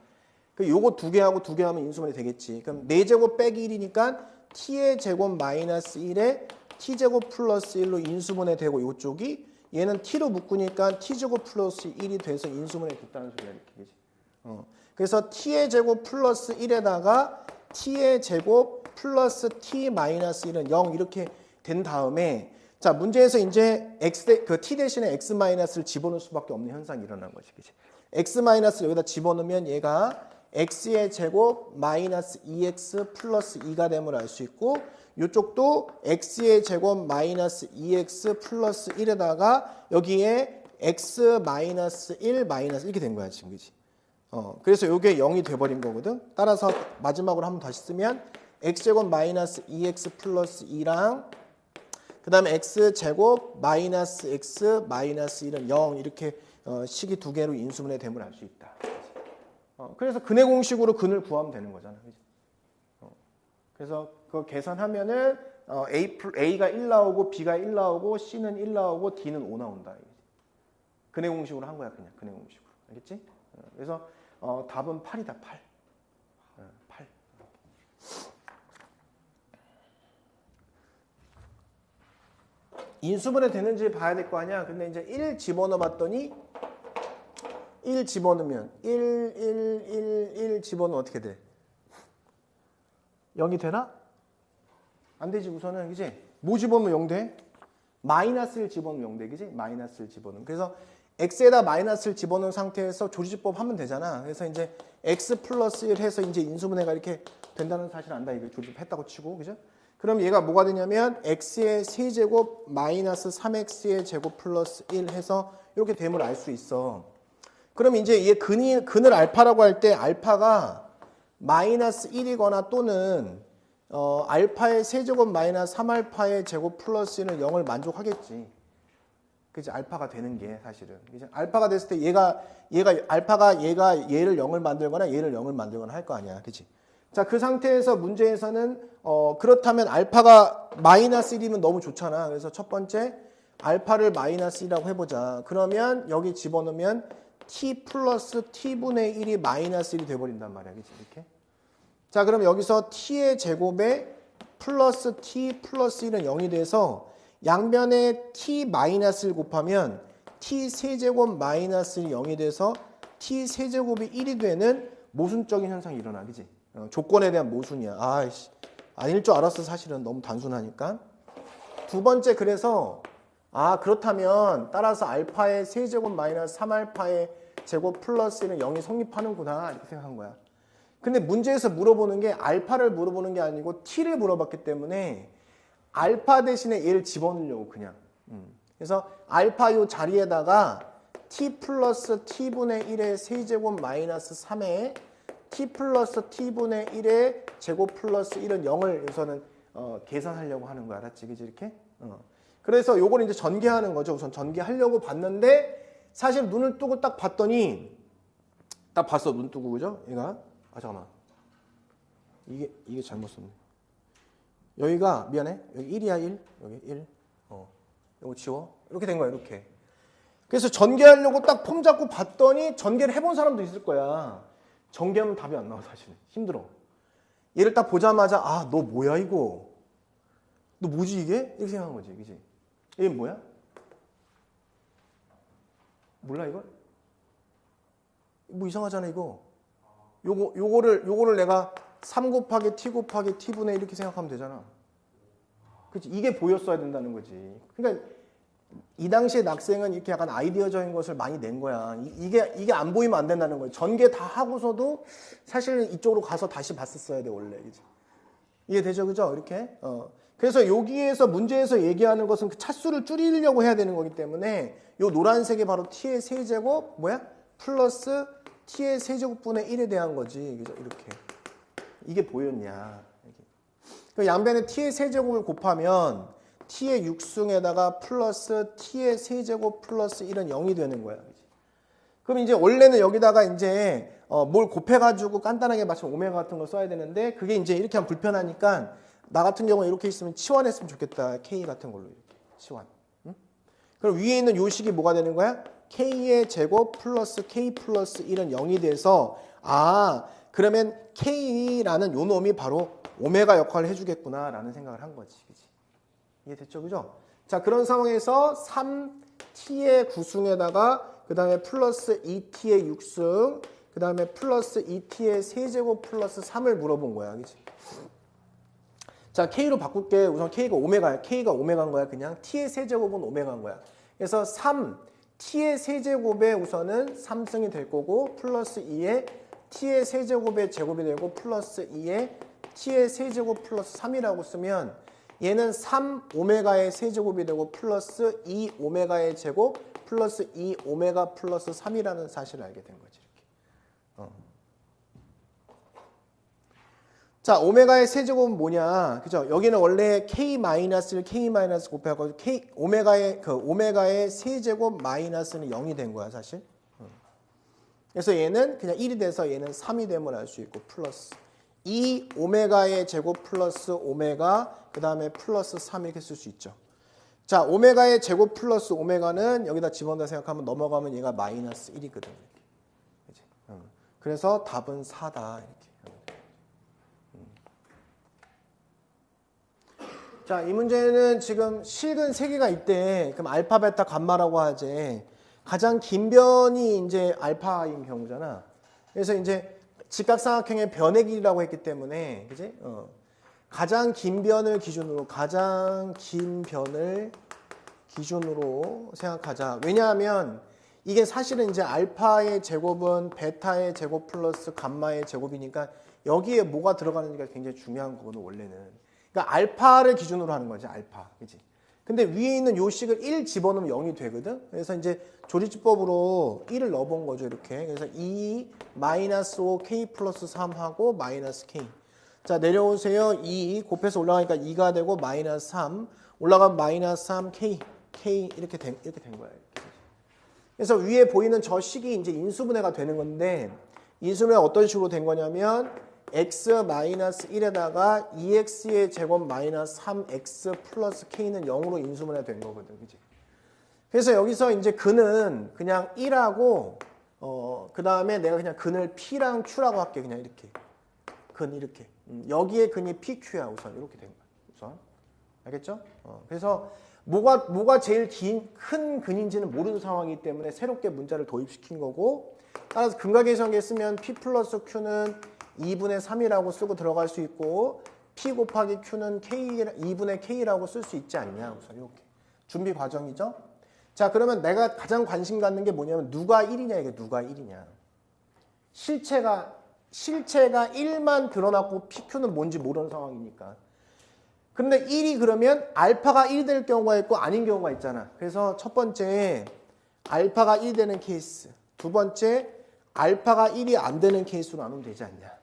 그 요거 2개하고 2개 하면 인수분해 되겠지. 그럼 4제곱 빼기 1이니까 t의 제곱 마이너스 1에 t제곱 플러스 1로 인수분해 되고 요쪽이 얘는 t로 묶으니까 t제곱 플러스 1이 돼서 인수분해 됐다는 소리야. 이렇게. 그지? 그래서 t의 제곱 플러스 1에다가 t의 제곱 플러스 t 마이너스 1은 0 이렇게 된 다음에 자 문제에서 이제 t 대신에 x 마이너스를 집어넣을 수밖에 없는 현상이 일어난 거지. 그치? x 마이너스를 여기다 집어넣으면 얘가 x의 제곱 마이너스 2x 플러스 2가 됨을 알 수 있고 이쪽도 x의 제곱 마이너스 2x 플러스 1에다가 여기에 x 마이너스 1 마이너스 이렇게 된 거야 지금. 그치? 그래서 이게 0이 돼버린 거거든. 따라서 마지막으로 한번 다시 쓰면 x제곱 마이너스 2x 플러스 2랑 그 다음에 x제곱 마이너스 x 마이너스 1은 0 이렇게 식이 2개로 인수분해 됨을 알 수 있다. 그래서 근의 공식으로 근을 구하면 되는 거잖아. 그래서 그거 계산하면은 A가 1 나오고 B가 1 나오고 C는 1 나오고 D는 5 나온다. 근의 공식으로 한 거야 그냥 근의 공식으로. 알겠지? 그래서 답은 8이다. 8. 8. 인수분해 되는지 봐야 될 거 아니야. 근데 이제 1 집어넣어 봤더니 1 집어넣으면 1 집어넣으면 어떻게 돼? 0이 되나? 안 되지 우선은. 그지? 뭐 집어넣으면 0 돼? 마이너스를 집어넣으면 0 돼. 그지? 마이너스를 집어넣으면. 그래서 x에다 마이너스를 집어넣은 상태에서 조리집법 하면 되잖아. 그래서 이제 x 플러스 1 해서 이제 인수분해가 이렇게 된다는 사실 안다. 이거 조리집했다고 치고. 그죠? 그럼 얘가 뭐가 되냐면 x의 세제곱 마이너스 3x의 제곱 플러스 1 해서 이렇게 됨을 알 수 있어. 그럼 이제 얘 근을 알파라고 할 때 알파가 마이너스 1이거나 또는 알파의 세제곱 마이너스 3알파의 제곱 플러스 1은 0을 만족하겠지. 그치? 알파가 되는 게 사실은. 그치? 알파가 됐을 때 알파가 얘가 얘를 0을 만들거나 얘를 0을 만들거나 할 거 아니야. 그치? 자, 그 상태에서 문제에서는 그렇다면 알파가 마이너스 1이면 너무 좋잖아. 그래서 첫 번째 알파를 마이너스 1이라고 해보자. 그러면 여기 집어넣으면 t 플러스 t분의 1이 마이너스 1이 돼버린단 말이야. 그치? 이렇게. 자, 그럼 여기서 t의 제곱에 플러스 t 플러스 1은 0이 돼서 양변에 t 마이너스를 곱하면 t 세제곱 마이너스 1이 0이 돼서 t 세제곱이 1이 되는 모순적인 현상이 일어나. 그치? 조건에 대한 모순이야. 아이씨. 아닐 줄 알았어. 사실은 너무 단순하니까. 두 번째 그래서 그렇다면 따라서 알파의 세제곱 마이너스 3알파의 제곱 플러스 1은 0이 성립하는구나 이렇게 생각한 거야. 근데 문제에서 물어보는 게 알파를 물어보는 게 아니고 t를 물어봤기 때문에 알파 대신에 얘를 집어넣으려고 그냥. 그래서 알파 요 자리에다가 t 플러스 t분의 1의 세제곱 마이너스 3에 t 플러스 t분의 1의 제곱 플러스 1은 0을 여기서는 계산하려고 하는 거야. 알았지? 그지? 이렇게? 그래서 요걸 이제 전개하는 거죠. 우선 전개하려고 봤는데 사실 눈을 뜨고 딱 봤더니 딱 봤어. 눈 뜨고. 그죠? 얘가 잠깐만. 이게 잘못 썼네. 여기가 미안해. 여기 1이야 1. 여기 1. 이거 지워. 이렇게 된 거야. 이렇게. 그래서 전개하려고 딱 폼 잡고 봤더니 전개를 해본 사람도 있을 거야. 전개하면 답이 안 나와 사실은. 힘들어. 얘를 딱 보자마자 너 뭐야 이거. 너 뭐지 이게? 이렇게 생각한 거지. 그치? 이게 뭐야? 몰라 이걸? 뭐 이상하잖아 이거. 요거를 내가 3 곱하기 t 곱하기 t분의 1 이렇게 생각하면 되잖아. 그치? 이게 보였어야 된다는 거지. 그러니까 이 당시에 낙생은 이렇게 약간 아이디어적인 것을 많이 낸 거야. 이게 안 보이면 안 된다는 거예요. 전개 다 하고서도 사실 이쪽으로 가서 다시 봤었어야 돼 원래. 그치? 이해되죠? 그죠? 이렇게. 그래서 여기에서 문제에서 얘기하는 것은 그 차수를 줄이려고 해야 되는 거기 때문에 요 노란색이 바로 t의 세제곱 뭐야? 플러스 t의 세제곱분의 1에 대한 거지. 그죠? 이렇게. 이게 보였냐. 그 양변에 t의 세제곱을 곱하면 t의 6승에다가 플러스 t의 세제곱 플러스 1은 0이 되는 거야. 그럼 이제 원래는 여기다가 이제 뭘 곱해가지고 간단하게 마치면 오메가 같은 걸 써야 되는데 그게 이제 이렇게 하면 불편하니까 나 같은 경우는 이렇게 있으면 치환했으면 좋겠다. K 같은 걸로 이렇게 치환. 응? 그럼 위에 있는 요 식이 뭐가 되는 거야? K의 제곱 플러스 K 플러스 1은 0이 돼서 그러면 K라는 요 놈이 바로 오메가 역할을 해주겠구나 라는 생각을 한 거지. 그치? 이해됐죠? 그죠? 자, 그런 상황에서 3T의 9승에다가 그 다음에 플러스 2T의 6승 그 다음에 플러스 2T의 세제곱 플러스 3을 물어본 거야. 그치? 자, K로 바꿀게. 우선 K가 오메가야. K가 오메가인 거야. 그냥 T의 세제곱은 오메가인 거야. 그래서 3T의 세제곱에 우선은 3승이 될 거고 플러스 2에 T의 세제곱의 제곱이 되고 플러스 2에 T의 세제곱 플러스 3이라고 쓰면 얘는 3오메가의 세제곱이 되고 플러스 2오메가의 제곱 플러스 2오메가 플러스 3이라는 사실을 알게 된 거지. 이렇게. 자, 오메가의 세제곱은 뭐냐? 그죠? 여기는 원래 K-를 K- 곱해갖고 오메가의 세제곱 마이너스는 0이 된 거야, 사실. 그래서 얘는 그냥 1이 돼서 얘는 3이 됨을 알 수 있고 플러스 2오메가의 제곱 플러스 오메가 그 다음에 플러스 3 이렇게 쓸 수 있죠. 자, 오메가의 제곱 플러스 오메가는 여기다 집어넣는다 생각하면 넘어가면 얘가 마이너스 1이거든. 이렇게. 그래서 답은 4다. 이렇게. 자, 이 문제는 지금 식은 3개가 있대. 그럼 알파, 베타, 감마라고 하지. 가장 긴 변이 이제 알파인 경우잖아. 그래서 이제 직각삼각형의 변의 길이라고 했기 때문에, 그지? 가장 긴 변을 기준으로 생각하자. 왜냐하면 이게 사실은 이제 알파의 제곱은 베타의 제곱 플러스 감마의 제곱이니까 여기에 뭐가 들어가는지가 굉장히 중요한 거거든, 원래는. 그러니까 알파를 기준으로 하는 거지, 알파. 그치? 근데 위에 있는 요 식을 1 집어넣으면 0이 되거든? 그래서 이제 조리집법으로 1을 넣어본 거죠, 이렇게. 그래서 2 마이너스 5 K 플러스 3하고 마이너스 K. 자, 내려오세요. 2 곱해서 올라가니까 2가 되고 마이너스 3. 올라가면 마이너스 3 K 이렇게 된 거야. 이렇게. 그래서 위에 보이는 저 식이 이제 인수분해가 되는 건데 인수분해가 어떤 식으로 된 거냐면 x-1에다가 2x의 제곱 마이너스 3x 플러스 k는 0으로 인수분해 된 거거든. 그치? 그래서 여기서 이제 근은 그냥 1하고 그 다음에 내가 그냥 근을 p랑 q라고 할게. 그냥 이렇게. 근 이렇게. 여기에 근이 pq야. 우선 이렇게 된 거야. 우선. 알겠죠? 그래서 뭐가 제일 큰 근인지는 모르는 상황이기 때문에 새롭게 문자를 도입시킨 거고 따라서 근각계수관계 쓰면 p 플러스 q는 2분의 3이라고 쓰고 들어갈 수 있고 P 곱하기 Q는 2분의 K라고 쓸 수 있지 않냐. 우선 이렇게. 준비 과정이죠. 자, 그러면 내가 가장 관심 갖는 게 뭐냐면 누가 1이냐 이게 누가 1이냐. 실체가 1만 드러났고 PQ는 뭔지 모르는 상황이니까. 근데 1이 그러면 알파가 1이 될 경우가 있고 아닌 경우가 있잖아. 그래서 첫 번째 알파가 1이 되는 케이스. 두 번째 알파가 1이 안 되는 케이스로 나누면 되지 않냐.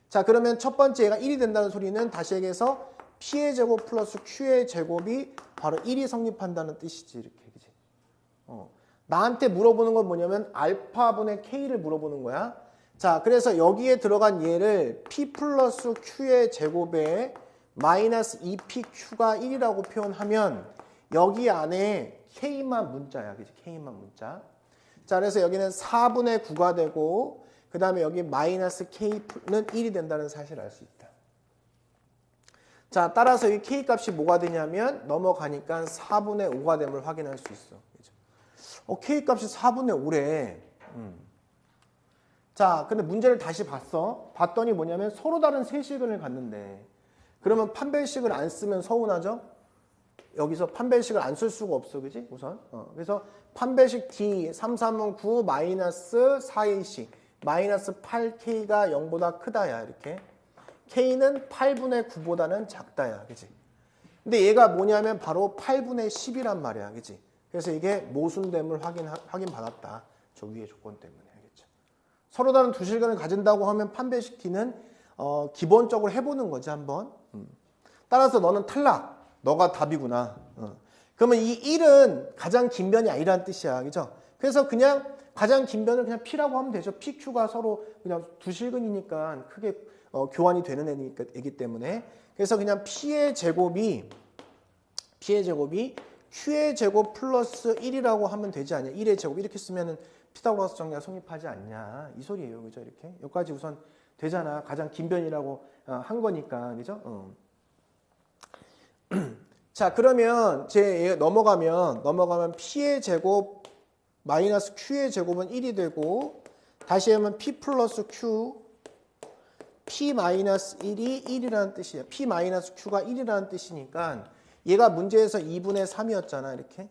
자, 그러면 첫 번째 얘가 1이 된다는 소리는 다시 얘기해서 P의 제곱 플러스 Q의 제곱이 바로 1이 성립한다는 뜻이지. 이렇게. 그치? 나한테 물어보는 건 뭐냐면 알파분의 K를 물어보는 거야. 자, 그래서 여기에 들어간 얘를 P 플러스 Q의 제곱에 마이너스 2PQ가 1이라고 표현하면 여기 안에 K만 문자야. 그치? K만 문자. 자, 그래서 여기는 4분의 9가 되고 그 다음에 여기 마이너스 K는 1이 된다는 사실을 알 수 있다. 자, 따라서 이 K 값이 뭐가 되냐면 넘어가니까 4분의 5가 됨을 확인할 수 있어. 그죠? K 값이 4분의 5래. 자, 근데 문제를 다시 봤더니 뭐냐면 서로 다른 세식을 갖는데 그러면 판별식을 안 쓰면 서운하죠? 여기서 판별식을 안 쓸 수가 없어. 그지? 우선. 그래서 판별식 D 3, 3은 9 마이너스 4A씩 마이너스 8K가 0보다 크다야. 이렇게. K는 8분의 9보다는 작다야. 그치? 근데 얘가 뭐냐면 바로 8분의 10이란 말이야. 그치? 그래서 이게 모순됨을 확인받았다. 저 위의 조건 때문에. 알겠죠? 서로 다른 두 실근을 가진다고 하면 판별식 T는 기본적으로 해보는 거지 한번. 따라서 너는 탈락. 너가 답이구나. 그러면 이 1은 가장 긴 변이 아니라는 뜻이야. 그죠? 그래서 그냥 가장 긴 변을 그냥 P라고 하면 되죠. PQ가 서로 그냥 두 실근이니까 크게 교환이 되는 애기 때문에. 그래서 그냥 P의 제곱이 Q의 제곱 플러스 1이라고 하면 되지 않냐. 1의 제곱 이렇게 쓰면은 피타고라스 정리가 성립하지 않냐. 이 소리예요. 그죠? 이렇게. 여기까지 우선 되잖아. 가장 긴 변이라고 한 거니까. 그죠? 자, 그러면 넘어가면 P의 제곱 마이너스 Q의 제곱은 1이 되고 다시 하면 P 플러스 Q P 마이너스 1이 1이라는 뜻이에요. P 마이너스 Q가 1이라는 뜻이니까 얘가 문제에서 2분의 3이었잖아. 이렇게.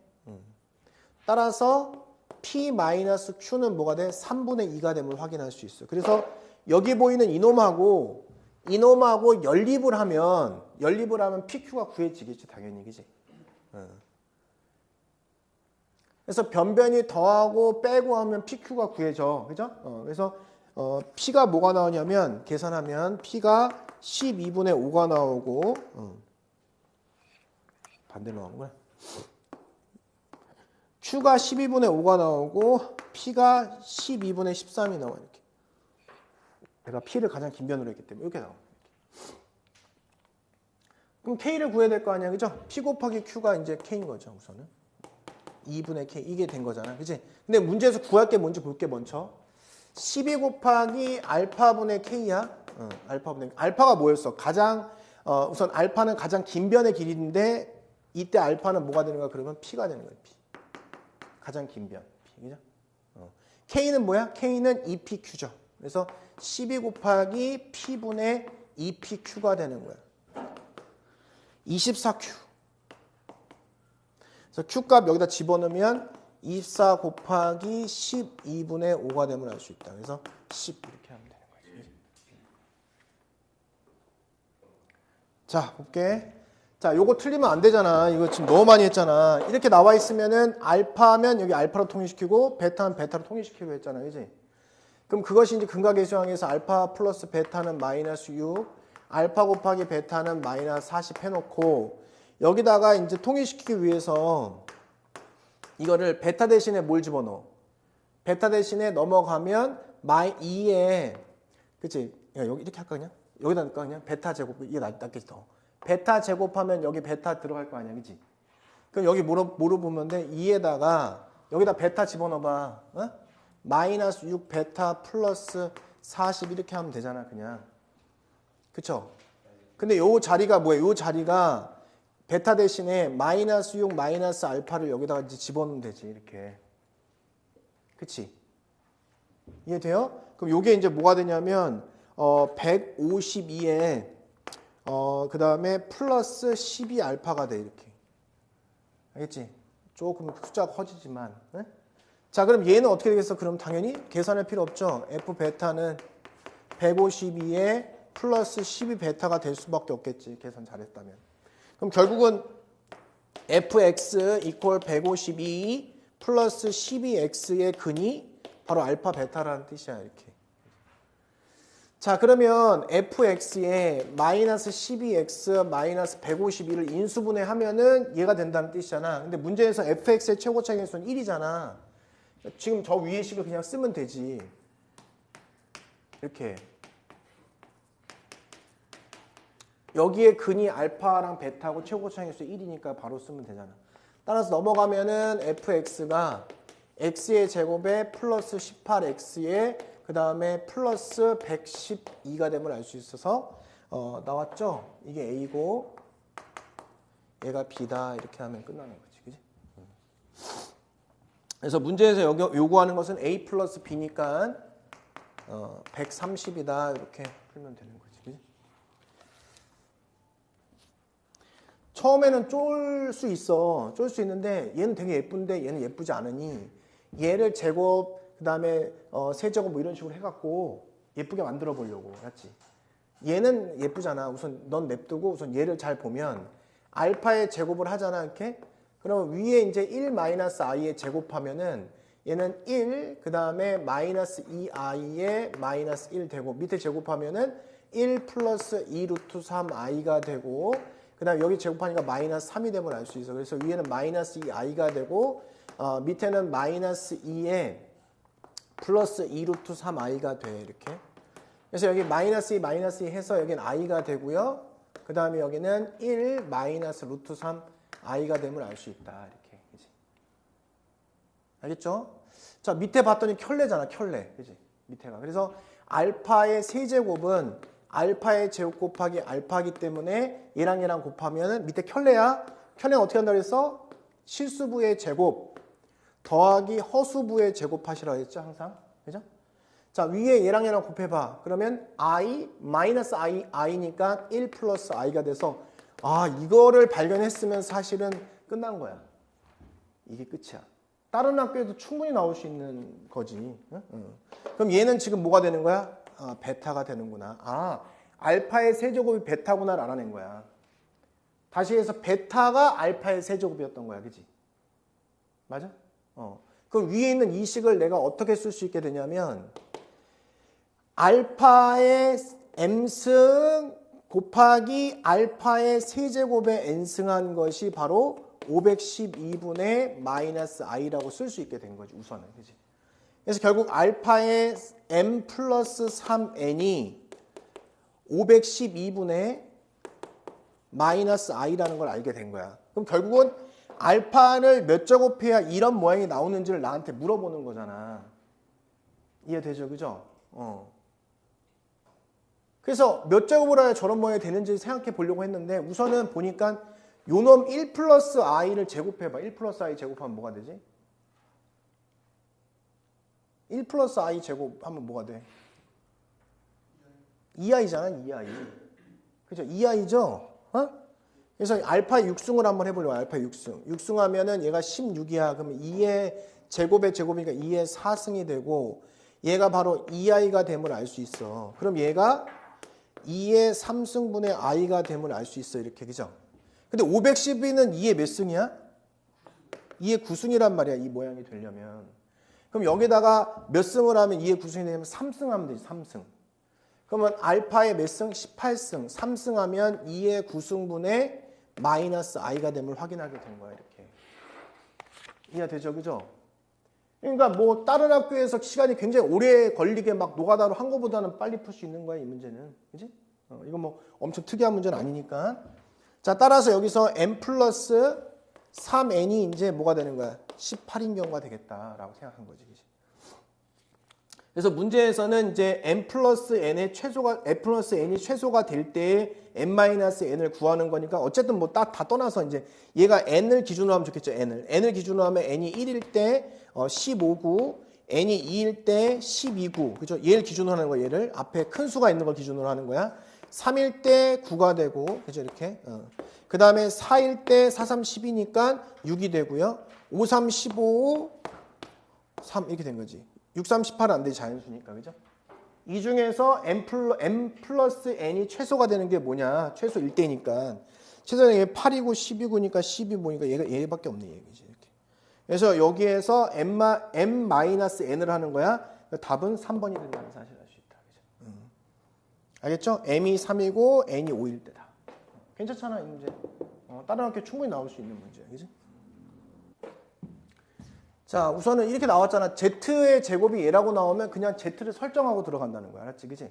따라서 P 마이너스 Q는 뭐가 돼? 3분의 2가 됨을 확인할 수 있어. 그래서 여기 보이는 이놈하고 연립을 하면 PQ가 구해지겠지. 당연히. 그지? 그래서 변변이 더하고 빼고 하면 PQ가 구해져. 그죠? 그래서 P가 뭐가 나오냐면 계산하면 P가 12분의 5가 나오고 반대로 나오는 거야. Q가 12분의 5가 나오고 P가 12분의 13이 나와. 이렇게. 내가 P를 가장 긴 변으로 했기 때문에 이렇게 나와. 그럼 K를 구해야 될 거 아니야. 그죠? P 곱하기 Q가 이제 K인 거죠. 우선은. 2분의 K 이게 된 거잖아. 그치? 근데 문제에서 구할 게 뭔지 볼게 먼저. 12 곱하기 알파분의 K야. 알파가 뭐였어? 우선 알파는 가장 긴 변의 길이인데 이때 알파는 뭐가 되는가? 그러면 P가 되는 거야. P. 가장 긴 변. P. 그죠? K는 뭐야? K는 2PQ죠. 그래서 12 곱하기 P분의 2PQ가 되는 거야. 24Q. 그래서 Q값 여기다 집어넣으면 24 곱하기 12분의 5가 되면 알 수 있다. 그래서 10 이렇게 하면 되는 거지. 자, 볼게. 자, 요거 틀리면 안 되잖아. 이거 지금 너무 많이 했잖아. 이렇게 나와 있으면은 알파면 여기 알파로 통일시키고 베타는 베타로 통일시키고 했잖아. 그지? 그럼 그것이 이제 근각계수항에서 알파 플러스 베타는 마이너스 6, 알파 곱하기 베타는 마이너스 40 해놓고 여기다가 이제 통일시키기 위해서 이거를 베타 대신에 뭘 집어넣어? 베타 대신에 넘어가면 2에 그치? 야, 여기 이렇게 할까 그냥? 여기다 넣을까 그냥? 베타 제곱 이게 낫겠지 더. 베타 제곱하면 여기 베타 들어갈 거 아니야, 그치? 그럼 여기 뭐로 보면 돼? 2에다가 여기다 베타 집어넣어봐. 마이너스 6 베타 플러스 40 이렇게 하면 되잖아, 그냥. 그쵸? 근데 요 자리가 뭐예요? 요 자리가 베타 대신에 마이너스 6 마이너스 알파를 여기다가 이제 집어넣으면 되지, 이렇게. 그치? 이해돼요? 그럼 요게 이제 뭐가 되냐면, 152에, 그 다음에 플러스 12 알파가 돼, 이렇게. 알겠지? 조금 숫자가 커지지만. 네? 자, 그럼 얘는 어떻게 되겠어? 그럼 당연히 계산할 필요 없죠? F 베타는 152에 플러스 12 베타가 될 수밖에 없겠지. 계산 잘했다면. 그럼 결국은 fx 이퀄 152 플러스 12x의 근이 바로 알파 베타라는 뜻이야. 이렇게. 자, 그러면 fx에 마이너스 12x 마이너스 152를 인수분해 하면은 얘가 된다는 뜻이잖아. 근데 문제에서 fx의 최고차의 수는 1이잖아. 지금 저 위의 식을 그냥 쓰면 되지. 이렇게. 여기에 근이 알파랑 베타고 최고차의 수 1이니까 바로 쓰면 되잖아. 따라서 넘어가면은 fx가 x의 제곱에 플러스 18x에 그 다음에 플러스 112가 됨을 알 수 있어서 나왔죠? 이게 a고 얘가 b다 이렇게 하면 끝나는 거지. 그지? 그래서 문제에서 요구하는 것은 a 플러스 b니까 130이다 이렇게 풀면 되는 거지. 그지? 처음에는 쫄 수 있어. 쫄 수 있는데 얘는 되게 예쁜데 얘는 예쁘지 않으니 얘를 제곱 그 다음에 세제곱 뭐 이런 식으로 해갖고 예쁘게 만들어 보려고. 알았지? 얘는 예쁘잖아. 우선 넌 냅두고 우선 얘를 잘 보면 알파의 제곱을 하잖아. 이렇게. 그럼 위에 이제 1 마이너스 i의 제곱하면은 얘는 1, 그 다음에 마이너스 2i의 마이너스 1 되고 밑에 제곱하면은 1 플러스 2 루트 3i가 되고 그 다음에 여기 제곱하니까 마이너스 3이 됨을 알 수 있어. 그래서 위에는 마이너스 2i가 되고 밑에는 마이너스 2에 플러스 2 루트 3i가 돼. 이렇게. 그래서 여기 마이너스 2 해서 여기는 i가 되고요. 그 다음에 여기는 1 마이너스 루트 3i가 됨을 알 수 있다. 이렇게. 그치? 알겠죠? 자, 밑에 봤더니 켤레잖아. 켤레. 그치? 밑에가. 그래서 알파의 세제곱은 알파의 제곱 곱하기 알파이기 때문에 얘랑 곱하면은 밑에 켤레야. 켤레는 어떻게 한다고 했어? 실수부의 제곱 더하기 허수부의 제곱하시라고 했죠. 항상. 그죠? 자, 위에 얘랑 곱해봐. 그러면 i 마이너스 i니까 1 플러스 i가 돼서 이거를 발견했으면 사실은 끝난 거야. 이게 끝이야. 다른 학교에도 충분히 나올 수 있는 거지. 응? 그럼 얘는 지금 뭐가 되는 거야? 베타가 되는구나. 알파의 세제곱이 베타구나를 알아낸 거야. 다시 해서 베타가 알파의 세제곱이었던 거야. 그지? 맞아? 그럼 위에 있는 이 식을 내가 어떻게 쓸 수 있게 되냐면 알파의 m승 곱하기 알파의 세제곱에 n승한 것이 바로 512분의 마이너스 i라고 쓸 수 있게 된 거지. 우선은. 그치? 그래서 결국 알파의 m 플러스 3n이 512분의 마이너스 i라는 걸 알게 된 거야. 그럼 결국은 알파를 몇 제곱해야 이런 모양이 나오는지를 나한테 물어보는 거잖아. 이해되죠? 그죠? 그래서 몇 제곱을 해야 저런 모양이 되는지 생각해 보려고 했는데 우선은 보니까 요놈 1 플러스 i를 제곱해봐. 1 플러스 i 제곱하면 뭐가 되지? 1 플러스 i 제곱하면 뭐가 돼? 2i잖아. 2i. 그죠? 2i죠? 그래서 알파 6승을 한번 해보려고. 알파 6승. 6승하면은 얘가 16이야. 그러면 2의 제곱의 제곱이니까 2의 4승이 되고 얘가 바로 2i가 됨을 알 수 있어. 그럼 얘가 2의 3승분의 i가 됨을 알 수 있어. 이렇게. 그죠? 근데 512는 2의 몇 승이야? 2의 9승이란 말이야. 이 모양이 되려면. 그럼 여기다가 몇 승을 하면 2의 9승이 되면 3승 하면 되지. 3승. 그러면 알파의 몇 승? 18승. 3승 하면 2의 9승분의 마이너스 i가 됨을 확인하게 된 거야. 이렇게. 이해되죠? 그죠? 그러니까 뭐 다른 학교에서 시간이 굉장히 오래 걸리게 막 노가다로 한 거보다는 빨리 풀 수 있는 거야. 이 문제는. 그지? 이거 뭐 엄청 특이한 문제는 아니니까. 자, 따라서 여기서 m 플러스 3n이 이제 뭐가 되는 거야? 18인 경우가 되겠다라고 생각한 거지. 그치? 그래서 문제에서는 이제 m 플러스 n이 최소가 될 때에 n-n을 구하는 거니까 어쨌든 뭐 다 떠나서 이제 얘가 n을 기준으로 하면 좋겠죠. n을 기준으로 하면 n이 1일 때 15구, n이 2일 때 12구. 그죠? 얘를 기준으로 하는 거야. 얘를 앞에 큰 수가 있는 걸 기준으로 하는 거야. 3일 때 9가 되고, 그죠? 이렇게. 그 다음에 4일 때 4, 3, 10이니까 6이 되고요. 5, 3, 15, 3 이렇게 된 거지. 6, 3, 18은 안 되지. 자연수니까. 그죠? 이 중에서 m 플러스 n이 최소가 되는 게 뭐냐? 최소 1대니까. 최소는 얘 8이고 12구니까 12 보니까 얘밖에 없네. 얘기지. 이렇게. 그래서 여기에서 m-n을 하는 거야. 답은 3번이 된다는 사실을 알 수 있다. 그죠? 알겠죠? m이 3이고 n이 5일 때다. 괜찮잖아, 이 문제. 다른 학교 충분히 나올 수 있는 문제야. 그지? 자, 우선은 이렇게 나왔잖아. z의 제곱이 얘라고 나오면 그냥 z를 설정하고 들어간다는 거야. 알았지? 그지?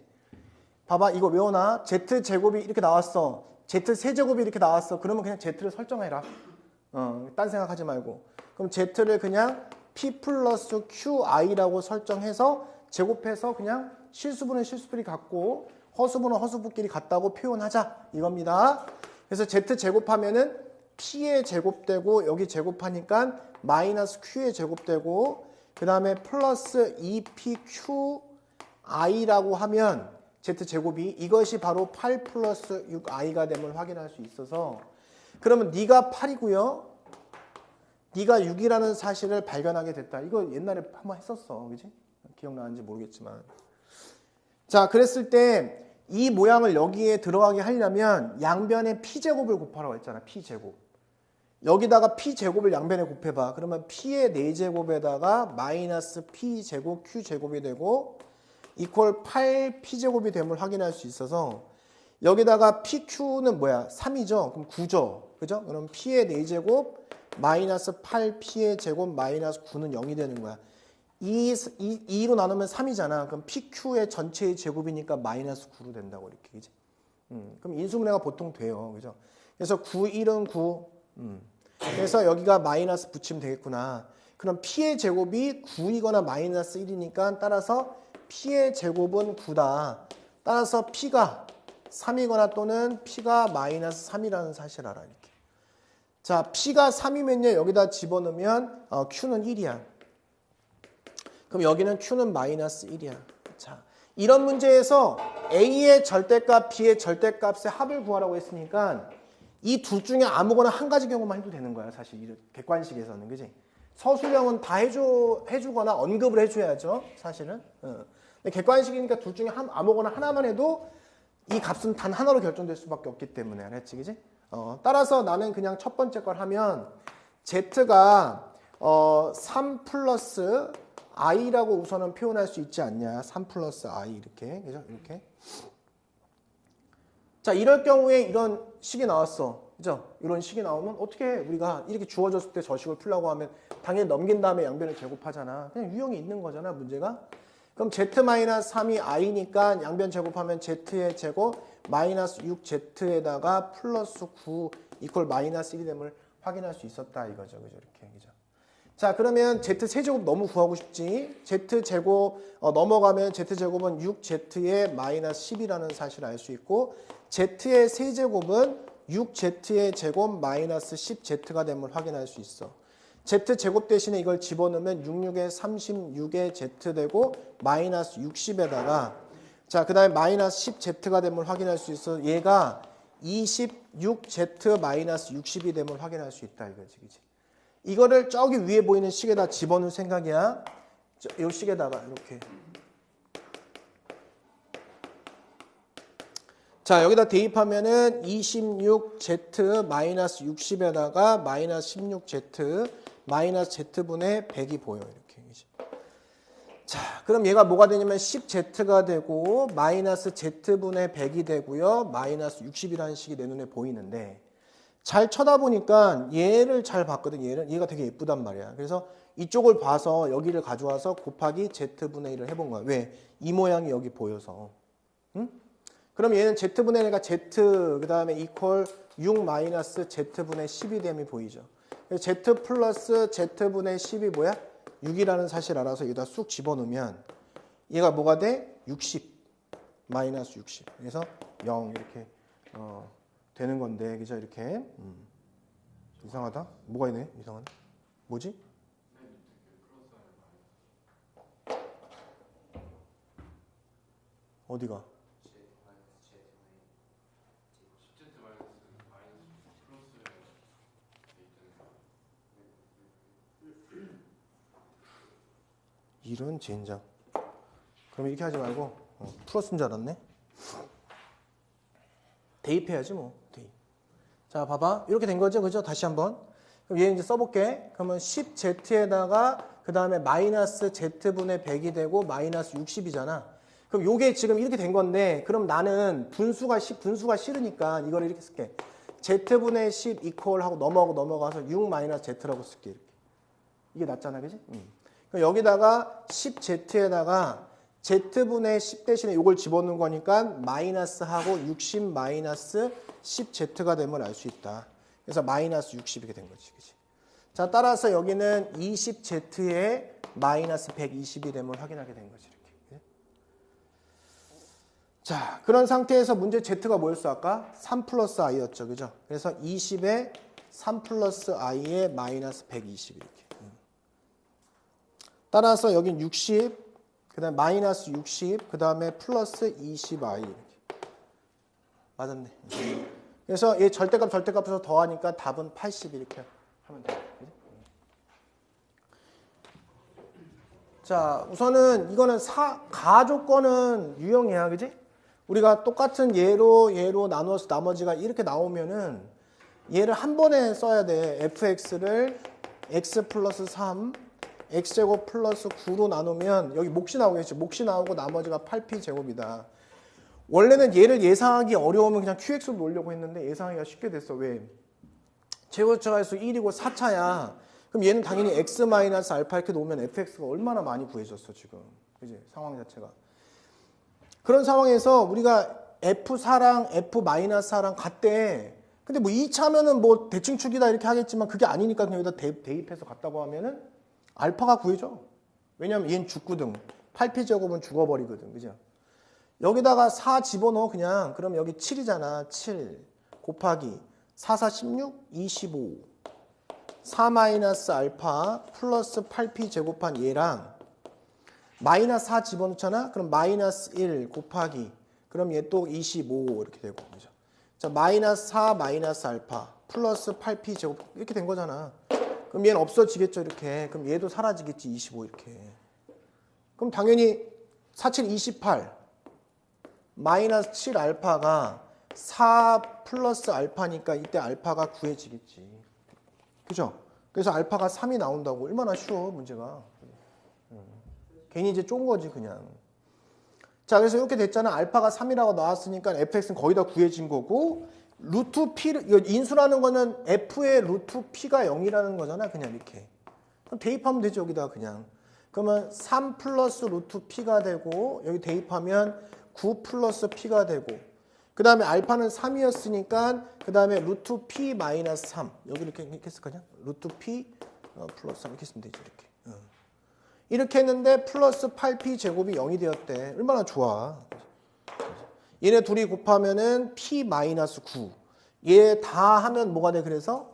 봐봐, 이거 외워놔. z 제곱이 이렇게 나왔어. z 세제곱이 이렇게 나왔어. 그러면 그냥 z를 설정해라. 딴 생각하지 말고. 그럼 z를 그냥 p 플러스 qi라고 설정해서 제곱해서 그냥 실수분은 실수끼리 같고 허수분은 허수분끼리 같다고 표현하자. 이겁니다. 그래서 z 제곱하면은 p의 제곱되고 여기 제곱하니까 마이너스 q의 제곱되고 그 다음에 플러스 2pqi라고 하면 z 제곱이 이것이 바로 8 플러스 6i가 됨을 확인할 수 있어서 그러면 네가 8이고요. 네가 6이라는 사실을 발견하게 됐다. 이거 옛날에 한번 했었어. 그지? 기억나는지 모르겠지만. 자, 그랬을 때 이 모양을 여기에 들어가게 하려면 양변에 p제곱을 곱하라고 했잖아. p제곱. 여기다가 p제곱을 양변에 곱해봐. 그러면 p의 4제곱에다가 마이너스 p제곱 q제곱이 되고 이퀄 8p제곱이 됨을 확인할 수 있어서 여기다가 pq는 뭐야? 3이죠. 그럼 9죠. 그죠? 그럼 p의 4제곱 마이너스 8p의 제곱 마이너스 9는 0이 되는 거야. 2로 나누면 3이잖아. 그럼 PQ의 전체의 제곱이니까 마이너스 9로 된다고 이렇게. 그지? 그럼 인수분해가 보통 돼요. 그죠? 그래서 9, 1은 9. 그래서 여기가 마이너스 붙이면 되겠구나. 그럼 P의 제곱이 9이거나 마이너스 1이니까 따라서 P의 제곱은 9다. 따라서 P가 3이거나 또는 P가 마이너스 3이라는 사실을 알아. 이렇게. 자, P가 3이면요. 여기다 집어넣으면 Q는 1이야. 그럼 여기는 Q는 마이너스 1이야. 자, 이런 문제에서 A의 절대값, B의 절대값의 합을 구하라고 했으니까 이 둘 중에 아무거나 한 가지 경우만 해도 되는 거야. 사실 객관식에서는. 그지? 서술형은 다 해주거나 언급을 해줘야죠. 사실은. 근데 객관식이니까 둘 중에 아무거나 하나만 해도 이 값은 단 하나로 결정될 수밖에 없기 때문에. 알았지? 그지? 따라서 나는 그냥 첫 번째 걸 하면 Z가 3 플러스 i라고 우선은 표현할 수 있지 않냐. 3 플러스 i 이렇게. 그죠? 이렇게. 자, 이럴 경우에 이런 식이 나왔어. 그죠? 이런 식이 나오면 어떻게 해? 우리가 이렇게 주어졌을 때 저 식을 풀려고 하면 당연히 넘긴 다음에 양변을 제곱하잖아. 그냥 유형이 있는 거잖아, 문제가. 그럼 z-3이 i니까 양변 제곱하면 z의 제곱 마이너스 6z에다가 플러스 9 이퀄 마이너스 1이 됨을 확인할 수 있었다 이거죠. 그죠? 이렇게. 그죠? 자, 그러면 z-세제곱 너무 구하고 싶지. z-제곱 넘어가면 z-제곱은 6z의 마이너스 10이라는 사실을 알 수 있고 z의 세제곱은 6z의 제곱 마이너스 10z가 됨을 확인할 수 있어. z제곱 대신에 이걸 집어넣으면 66에 36의 z 되고 마이너스 60에다가 자, 그 다음에 마이너스 10z가 됨을 확인할 수 있어. 얘가 26z 마이너스 60이 됨을 확인할 수 있다 이거지. 그치? 이거를 저기 위에 보이는 식에다 집어넣을 생각이야. 이 식에다가 이렇게. 자, 여기다 대입하면은 26z 마이너스 60에다가 마이너스 16z 마이너스 z분의 100이 보여. 이렇게. 자, 그럼 얘가 뭐가 되냐면 10z가 되고 마이너스 z분의 100이 되고요. 마이너스 60이라는 식이 내 눈에 보이는데 잘 쳐다보니까 얘를 잘 봤거든. 얘가 되게 예쁘단 말이야. 그래서 이쪽을 봐서 여기를 가져와서 곱하기 z분의 1을 해본 거야. 왜? 이 모양이 여기 보여서. 응? 그럼 얘는 z분의 1가 z 그 다음에 이퀄 6 마이너스 z분의 10이 됨이 보이죠. z 플러스 z분의 10이 뭐야? 6이라는 사실 알아서 여기다 쑥 집어넣으면 얘가 뭐가 돼? 60 마이너스 60. 그래서 0 이렇게 되는 건데, 그죠? 이렇게. 이상하다? 뭐가 있네? 이상하네. 뭐지? 어디가? 이런 젠장. 그럼 이렇게 하지 말고 플러스인 줄 알았네. 대입해야지 뭐. 대입. 자, 봐봐. 이렇게 된 거죠. 그죠? 다시 한번. 그럼 얘 이제 써볼게. 그러면 10z에다가 그 다음에 마이너스 z분의 100이 되고 마이너스 60이잖아. 그럼 요게 지금 이렇게 된 건데 그럼 나는 분수가 싫으니까 이걸 이렇게 쓸게. z분의 10 이퀄 하고 넘어가서 6 마이너스 z라고 쓸게. 이렇게. 이게 낫잖아. 그지? 그럼 여기다가 10z에다가 z분의 10 대신에 이걸 집어넣은 거니까 마이너스하고 60 마이너스 10z가 됨을 알 수 있다. 그래서 마이너스 60 이렇게 된 거지. 그치? 자, 따라서 여기는 20z에 마이너스 120이 됨을 확인하게 된 거지. 이렇게. 그치? 자, 그런 상태에서 문제 z가 뭐였어? 아까 3 플러스 i였죠. 그죠? 그래서 20에 3 플러스 i에 마이너스 120 이렇게. 따라서 여긴 60, 그 다음에 마이너스 60, 그 다음에 플러스 20i 이렇게. 맞았네. 그래서 얘 절대값에서 더하니까 답은 80 이렇게 하면 돼요. 자, 우선은 이거는 가조건은 유형이야. 그지? 우리가 똑같은 얘로 나누어서 나머지가 이렇게 나오면은 얘를 한 번에 써야 돼. fx를 x 플러스 3 x제곱 플러스 9로 나누면 여기 몫이 나오겠죠. 몫이 나오고 나머지가 8p제곱이다. 원래는 얘를 예상하기 어려우면 그냥 qx로 놓으려고 했는데 예상하기가 쉽게 됐어. 왜? 제곱차수 1이고 4차야. 그럼 얘는 당연히 x 마이너스 알파 이렇게 놓으면 fx가 얼마나 많이 구해졌어 지금. 그지? 상황 자체가. 그런 상황에서 우리가 f4랑 f-4랑 같대. 근데 뭐 2차면은 뭐 대칭축이다 이렇게 하겠지만 그게 아니니까 그냥 여기다 대입해서 갔다고 하면은 알파가 구해져. 왜냐면 얘는 죽거든. 8p제곱은 죽어버리거든. 그죠? 여기다가 4 집어넣어 그냥. 그럼 여기 7이잖아. 7 곱하기 4, 4, 16, 25 4 마이너스 알파 플러스 8p 제곱한 얘랑 마이너스 4 집어넣잖아. 그럼 마이너스 1 곱하기 그럼 얘 또 25 이렇게 되고 그죠? 자 마이너스 4 마이너스 알파 플러스 8p 제곱 이렇게 된 거잖아. 그럼 얘는 없어지겠죠 이렇게. 그럼 얘도 사라지겠지 25 이렇게. 그럼 당연히 4, 7, 28 마이너스 7 알파가 4 플러스 알파니까 이때 알파가 구해지겠지. 그죠? 그래서 알파가 3이 나온다고. 얼마나 쉬워 문제가. 괜히 이제 쫀 거지 그냥. 자 그래서 이렇게 됐잖아. 알파가 3이라고 나왔으니까 fx는 거의 다 구해진 거고 루트 p를 인수라는 거는 f의 루트 p가 0이라는 거잖아. 그냥 이렇게. 그럼 대입하면 되죠 여기다 그냥. 그러면 3 플러스 루트 p가 되고 여기 대입하면 9 플러스 p가 되고 그 다음에 알파는 3이었으니까 그 다음에 루트 p 마이너스 3 여기 이렇게 했을 거냐? 루트 p 플러스 3 이렇게 했으면 되죠 이렇게. 이렇게 했는데 플러스 8p 제곱이 0이 되었대. 얼마나 좋아. 얘네 둘이 곱하면은 p 마이너스 9 얘 다 하면 뭐가 돼? 그래서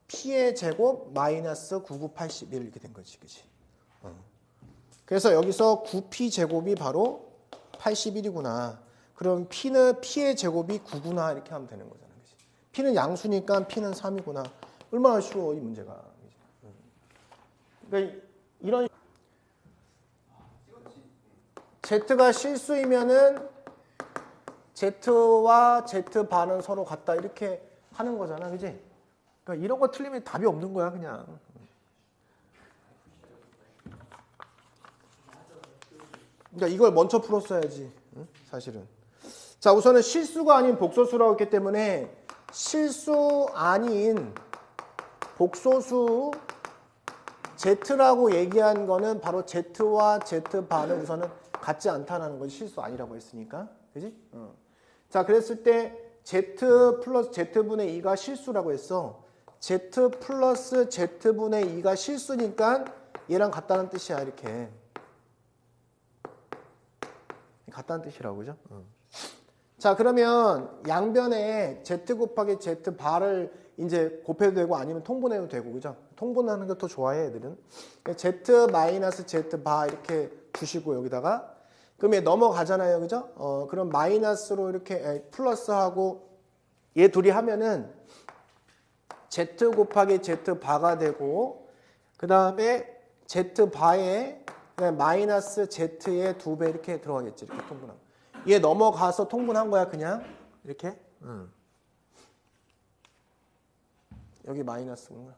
p의 제곱 마이너스 9981 이렇게 된 거지 그치? 그래서 여기서 9p 제곱이 바로 81이구나. 그럼 p의 제곱이 9구나 이렇게 하면 되는 거잖아. 그치? p는 양수니까 p는 3이구나. 얼마나 쉬워 이 문제가. 그러니까 이런 z가 실수이면은 z와 z반은 서로 같다 이렇게 하는 거잖아. 그지? 그러니까 이런 거 틀리면 답이 없는 거야 그냥. 그러니까 이걸 먼저 풀었어야지. 사실은. 자 우선은 실수가 아닌 복소수라고 했기 때문에 실수 아닌 복소수 z라고 얘기한 거는 바로 z와 z반은 우선은 같지 않다는 것이 실수 아니라고 했으니까. 그지? 자 그랬을 때 z 플러스 z분의 2가 실수라고 했어. z 플러스 z분의 2가 실수니까 얘랑 같다는 뜻이야 이렇게. 같다는 뜻이라고 그죠? 자 그러면 양변에 z 곱하기 z 바를 이제 곱해도 되고 아니면 통분해도 되고 그죠? 통분하는 걸 더 좋아해 애들은. z 마이너스 z 바 이렇게 주시고 여기다가 그럼 얘 넘어가잖아요 그죠? 그럼 마이너스로 이렇게 플러스하고 얘 둘이 하면은 z 곱하기 z 바가 되고 그 다음에 z 바에 마이너스 z의 2배 이렇게 들어가겠지 이렇게 통분하면. 얘 넘어가서 통분한 거야 그냥 이렇게. 여기 마이너스구나.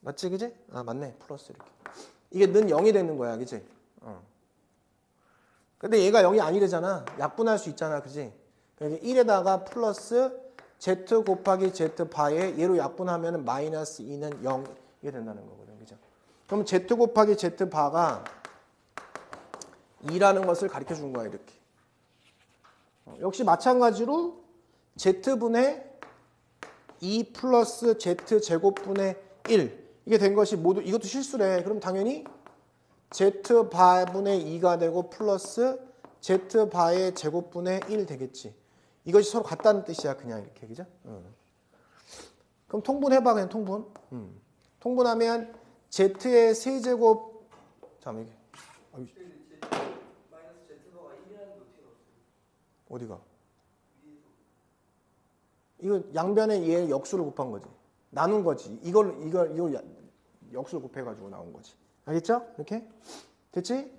맞지 그지? 아 맞네 플러스 이렇게. 이게 는 0이 되는 거야 그지? 근데 얘가 0이 아니 되잖아. 약분할 수 있잖아 그지? 그러니까 1에다가 플러스 z 곱하기 z 바에 얘로 약분하면 마이너스 2는 0 이게 된다는 거거든 그죠? 그럼 z 곱하기 z 바가 2라는 것을 가르쳐 준 거야 이렇게. 역시 마찬가지로 z분의 2 플러스 z 제곱분의 1 이게 된 것이 모두 이것도 실수래. 그럼 당연히 z바분의 2가 되고 플러스 z바의 제곱분의 1 되겠지. 이것이 서로 같다는 뜻이야 그냥 이렇게 그죠? 그럼 통분해봐 그냥 통분. 통분하면 z의 세제곱 잠깐만 이게 어디가? 이거 양변에 얘 역수를 곱한 거지. 나눈 거지. 이걸 역수를 곱해가지고 나온 거지. 알겠죠? 이렇게 됐지?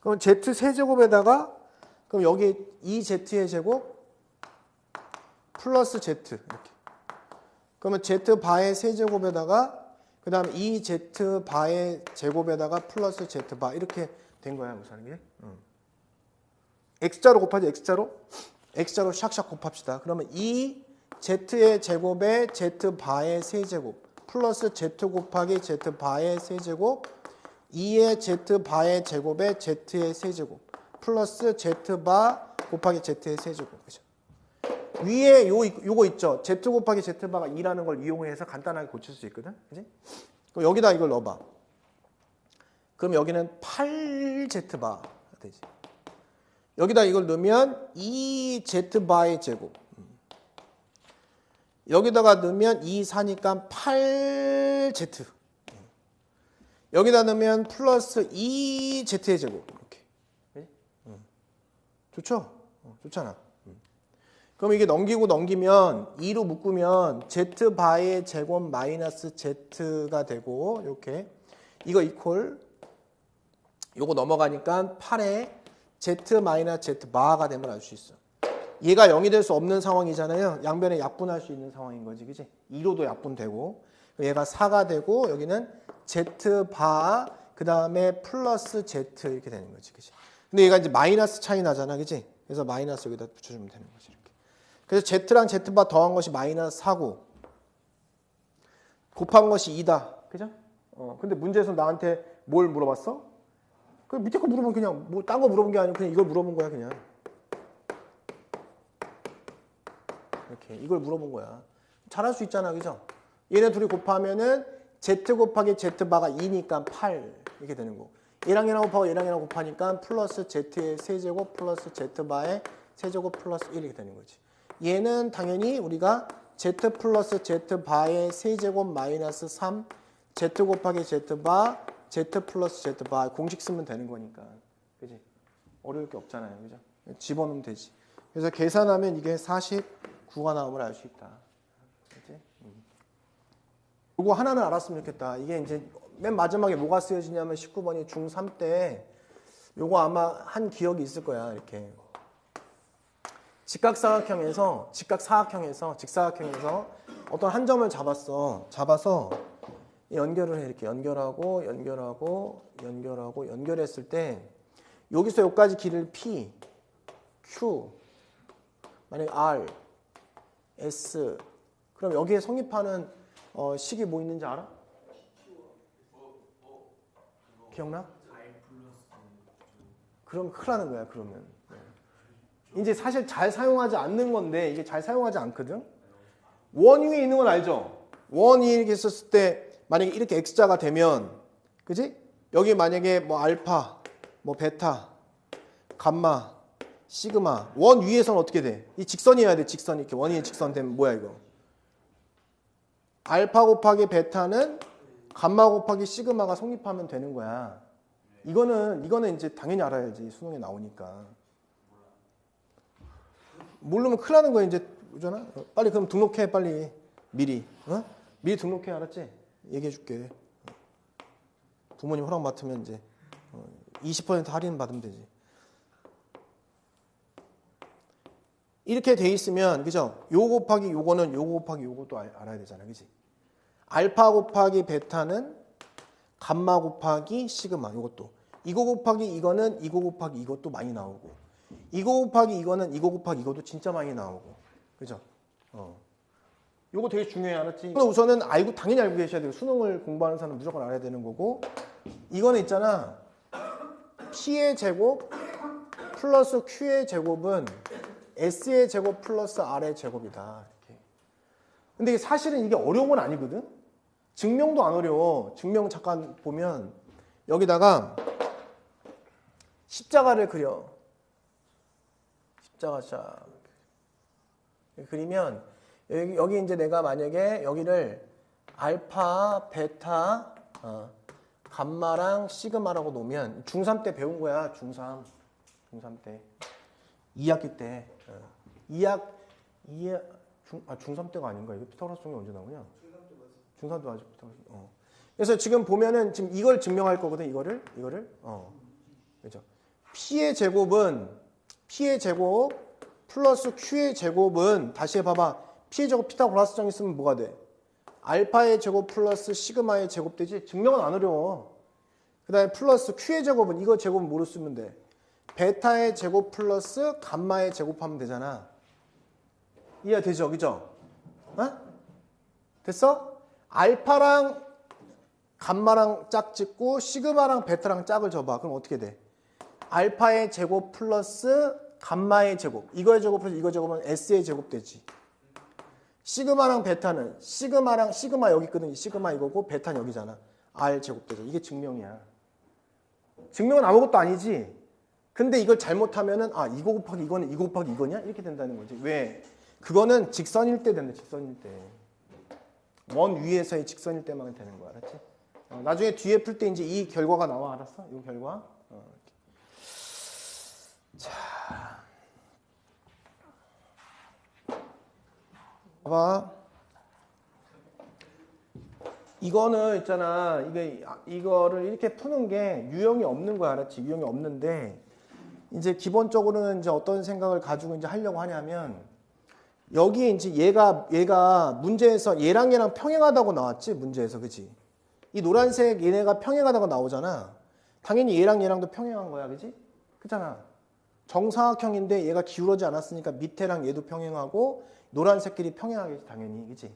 그럼 z 세제곱에다가 그럼 여기 2z의 제곱 플러스 z 이렇게. 그러면 z 바의 세제곱에다가 그 다음에 2z 바의 제곱에다가 플러스 z 바 이렇게 된 거야. 무슨 게? x자로 곱하지 x자로? x자로 샥샥 곱합시다. 그러면 2z의 제곱에 z 바의 세제곱 플러스 z 곱하기 z 바의 세제곱 2의 z 바의 제곱에 z의 세제곱 플러스 z 바 곱하기 z의 세제곱. 그죠? 위에 요거 있죠. z 곱하기 z 바가 2라는 걸 이용해서 간단하게 고칠 수 있거든. 그지? 그럼 여기다 이걸 넣어봐. 그럼 여기는 8z 바가 되지. 여기다 이걸 넣으면 2z 바의 제곱. 여기다가 넣으면 2, 4니까 8z. 여기다 넣으면 플러스 2z의 제곱. 이렇게. 좋죠? 좋잖아. 그럼 이게 넘기면 2로 묶으면 z 바의 제곱 마이너스 z가 되고 이렇게 이거 이퀄 요거 넘어가니까 8에 z 마이너스 z 바가 됨을 알 수 있어. 얘가 0이 될 수 없는 상황이잖아요. 양변에 약분할 수 있는 상황인 거지. 그지? 2로도 약분되고 얘가 4가 되고 여기는 z 바 그 다음에 플러스 z 이렇게 되는 거지. 그지? 근데 얘가 이제 마이너스 차이 나잖아. 그지? 그래서 마이너스 여기다 붙여주면 되는 거지. 이렇게. 그래서 z랑 z바 더한 것이 마이너스 4고 곱한 것이 2다. 그죠? 근데 문제에서 나한테 뭘 물어봤어? 그 밑에 거 물어보면 그냥 뭐 딴 거 물어본 게 아니고 그냥 이걸 물어본 거야. 그냥. 이렇게 이걸 물어본 거야. 잘할 수 있잖아. 그죠? 얘네 둘이 곱하면은 z 곱하기 z바가 2니까 8 이렇게 되는 거. 얘랑 얘랑 곱하고 얘랑 얘랑 곱하니까 플러스 z의 세제곱 플러스 z바의 세제곱 플러스 1 이렇게 되는 거지. 얘는 당연히 우리가 z 플러스 z바의 세제곱 마이너스 3 z 곱하기 z바 z 플러스 z바 공식 쓰면 되는 거니까. 그지? 어려울 게 없잖아요. 그죠? 집어넣으면 되지. 그래서 계산하면 이게 49가 나옴을 알 수 있다. 그치? 요거 하나는 알았으면 좋겠다. 이게 이제 맨 마지막에 뭐가 쓰여지냐면 19번이 중3 때 요거 아마 한 기억이 있을 거야. 이렇게. 직각사각형에서 어떤 한 점을 잡았어. 잡아서 연결을 해. 이렇게 연결하고 연결했을 때 여기서 여기까지 길을 P, Q, 만약에 R, S 그럼 여기에 성립하는 식이 뭐 있는지 알아? 기억나? 그럼 큰일 나는 거야. 그러면 이제 사실 잘 사용하지 않는 건데 이게 잘 사용하지 않거든. 원 위에 있는 건 알죠? 원 위에 이렇게 있었을 때 만약에 이렇게 x자가 되면 그지? 여기 만약에 뭐 알파, 뭐 베타, 감마, 시그마 원 위에서는 어떻게 돼? 이 직선이어야 돼. 직선 이렇게 원 위에 직선 되면 뭐야 이거? 알파 곱하기 베타는 감마 곱하기 시그마가 성립하면 되는 거야. 이거는 이제 당연히 알아야지. 수능에 나오니까. 모르면 큰일 나는 거야. 이제 그잖아. 빨리 그럼 등록해. 빨리 미리. 미리 등록해. 알았지? 얘기해 줄게. 부모님 허락 맡으면 이제 20% 할인 받으면 되지. 이렇게 돼 있으면 그죠? 요 곱하기 요거는 요 곱하기 요것도 알아야 되잖아. 그지? 알파 곱하기 베타는 감마 곱하기 시그마 요것도. 이거 곱하기 이거는 이거 곱하기 이것도 많이 나오고. 이거 곱하기 이거는 이거 곱하기 이것도 진짜 많이 나오고. 그죠? 요거 되게 중요해. 알았지? 우선은 당연히 알고 계셔야 돼요. 수능을 공부하는 사람은 무조건 알아야 되는 거고. 이거는 있잖아. P의 제곱 플러스 Q의 제곱은 S의 제곱 플러스 R의 제곱이다. 이렇게. 근데 사실은 이게 어려운 건 아니거든? 증명도 안 어려워. 증명 잠깐 보면 여기다가 십자가를 그려. 십자가 자 그리면 여기 이제 내가 만약에 여기를 알파, 베타, 감마랑 시그마라고 놓으면 중3 때 배운 거야. 중3 때. 2학기 때. 중3 때가 아닌가? 이거 피타고라스 정리 언제 나오냐? 중3 때 맞아. 그래서 지금 보면은 지금 이걸 증명할 거거든. 이거를. 그죠? P의 제곱은 P의 제곱 플러스 Q의 제곱은 다시 해봐봐. P의 제곱 피타고라스정 있으면 뭐가 돼? 알파의 제곱 플러스 시그마의 제곱 되지? 증명은 안 어려워. 그 다음에 플러스 Q의 제곱은 이거 제곱은 뭐로 쓰면 돼? 베타의 제곱 플러스 감마의 제곱하면 되잖아. 이해되죠? 그죠? 어? 됐어? 알파랑 감마랑 짝 짓고 시그마랑 베타랑 짝을 줘봐. 그럼 어떻게 돼? 알파의 제곱 플러스 감마의 제곱. 이거의 제곱 플러스 이거 제곱은 S의 제곱 되지. 시그마랑 베타는 시그마랑 시그마 여기 있거든. 시그마 이거고 베타는 여기잖아. R 제곱 되죠. 이게 증명이야. 증명은 아무것도 아니지. 근데 이걸 잘못하면은 아 이거 곱하기 이거는 이거 곱하기 이거냐? 이렇게 된다는 거지. 왜? 그거는 직선일 때 된다. 직선일 때. 원 위에서의 직선일 때만 되는 거야. 알았지? 나중에 뒤에 풀 때 이제 이 결과가 나와. 알았어? 이 결과. 자. 봐봐. 이거는 있잖아. 이거를 이렇게 푸는 게 유형이 없는 거야. 알았지? 유형이 없는데 이제 기본적으로는 이제 어떤 생각을 가지고 이제 하려고 하냐면 여기에 이제 얘가 문제에서 얘랑 평행하다고 나왔지? 문제에서. 그치? 이 노란색 얘네가 평행하다고 나오잖아. 당연히 얘랑도 평행한 거야. 그치? 그잖아. 정사각형인데 얘가 기울어지지 않았으니까 밑에랑 얘도 평행하고 노란색끼리 평행하겠지. 당연히. 그치?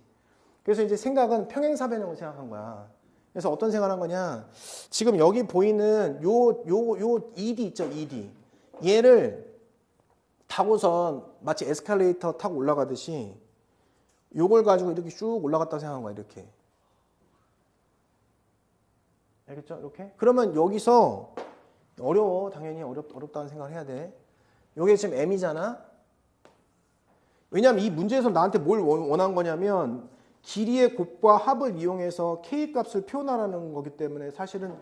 그래서 이제 생각은 평행사변형을 생각한 거야. 그래서 어떤 생각을 한 거냐. 지금 여기 보이는 요 ED 있죠? ED. 얘를 타고선 마치 에스컬레이터 타고 올라가듯이 요걸 가지고 이렇게 쭉 올라갔다고 생각한 거야. 이렇게. 알겠죠? 이렇게. 그러면 여기서 어려워. 당연히 어렵다는 생각을 해야 돼. 요게 지금 M이잖아. 왜냐면 이 문제에서 나한테 뭘 원한 거냐면 길이의 곱과 합을 이용해서 K 값을 표현하라는 거기 때문에 사실은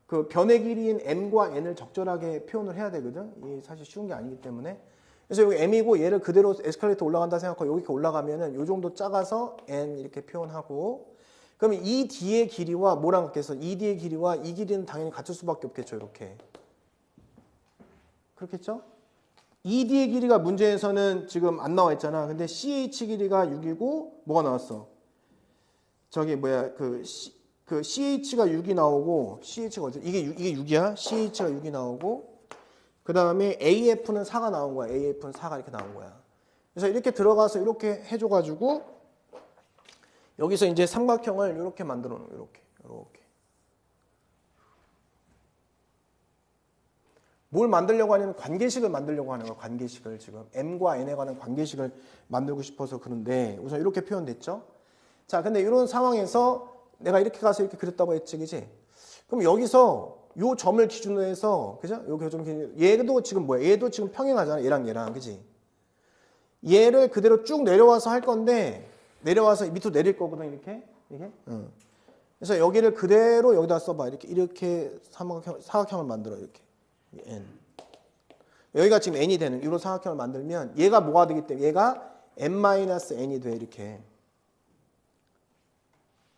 그 변의 길이인 M과 N을 적절하게 표현을 해야 되거든. 이게 사실 쉬운 게 아니기 때문에. 그래서 여기 M이고 얘를 그대로 에스컬레이터 올라간다 생각하고 여기 이렇게 올라가면은 요 정도 작아서 N 이렇게 표현하고 그러면 이 D의 길이와 뭐랑 같겠어? 이 D의 길이와 이 길이는 당연히 같을 수밖에 없겠죠. 이렇게. 그렇겠죠? 이 D의 길이가 문제에서는 지금 안 나와 있잖아. 근데 CH 길이가 6이고 뭐가 나왔어? 저기 뭐야 그 CH가 6이 나오고 CH가 어디? 이게 6이야. CH가 6이 나오고 그 다음에 AF는 4가 나온 거야. AF는 4가 이렇게 나온 거야. 그래서 이렇게 들어가서 이렇게 해줘가지고 여기서 이제 삼각형을 이렇게 만들어 놓은 이렇게. 뭘 만들려고 하냐면 관계식을 만들려고 하는 거야. 관계식을 지금 M과 N에 관한 관계식을 만들고 싶어서 그런데 우선 이렇게 표현됐죠. 자, 근데 이런 상황에서 내가 이렇게 가서 이렇게 그렸다고 했지, 그지? 그럼 여기서 요 점을 기준으로 해서, 그죠? 요 점 얘도 지금 뭐야? 얘도 지금 평행하잖아. 얘랑, 그지? 얘를 그대로 쭉 내려와서 할 건데, 내려와서 밑으로 내릴 거거든, 이렇게. 이게? 그래서 여기를 그대로 여기다 써봐. 이렇게 사각형을 만들어, 이렇게. N. 여기가 지금 N이 되는, 이런 사각형을 만들면, 얘가 뭐가 되기 때문에, 얘가 N-N이 돼, 이렇게.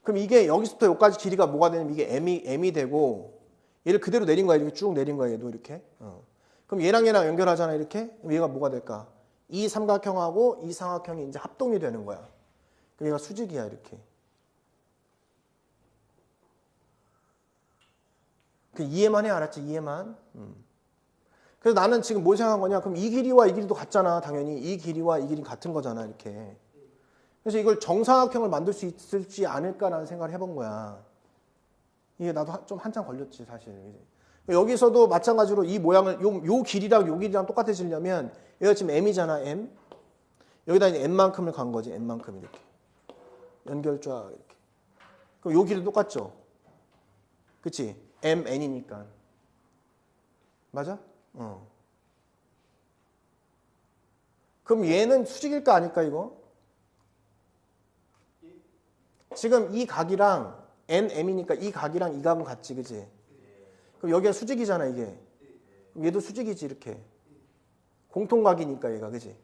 그럼 이게 여기서부터 여기까지 길이가 뭐가 되냐면 이게 M이 되고 얘를 그대로 내린 거야. 이렇게 쭉 내린 거야. 얘도 이렇게. 그럼 얘랑 연결하잖아. 이렇게. 그럼 얘가 뭐가 될까? 이 삼각형하고 이 삼각형이 이제 합동이 되는 거야. 그럼 얘가 수직이야. 이렇게. 그 이해만 해. 알았지? 이해만. 그래서 나는 지금 뭘 생각한 거냐? 그럼 이 길이와 이 길이도 같잖아. 당연히. 이 길이와 이 길이 같은 거잖아. 이렇게. 그래서 이걸 정사각형을 만들 수 있을지 않을까라는 생각을 해본 거야. 이게 나도 좀 한참 걸렸지 사실. 여기서도 마찬가지로 이 모양을 요 길이랑 요 길이랑 똑같아지려면 얘가 지금 M이잖아. M. 여기다 이제 N만큼을 간 거지. N만큼 이렇게. 연결좌 이렇게. 그럼 요 길이 똑같죠? 그치? M, N이니까. 맞아? 그럼 얘는 수직일까 아닐까 이거? 지금 이 각이랑 NM이니까 이 각이랑 이 각은 같지, 그지? 그럼 여기가 수직이잖아, 이게. 그럼 얘도 수직이지, 이렇게. 공통각이니까 얘가, 그지?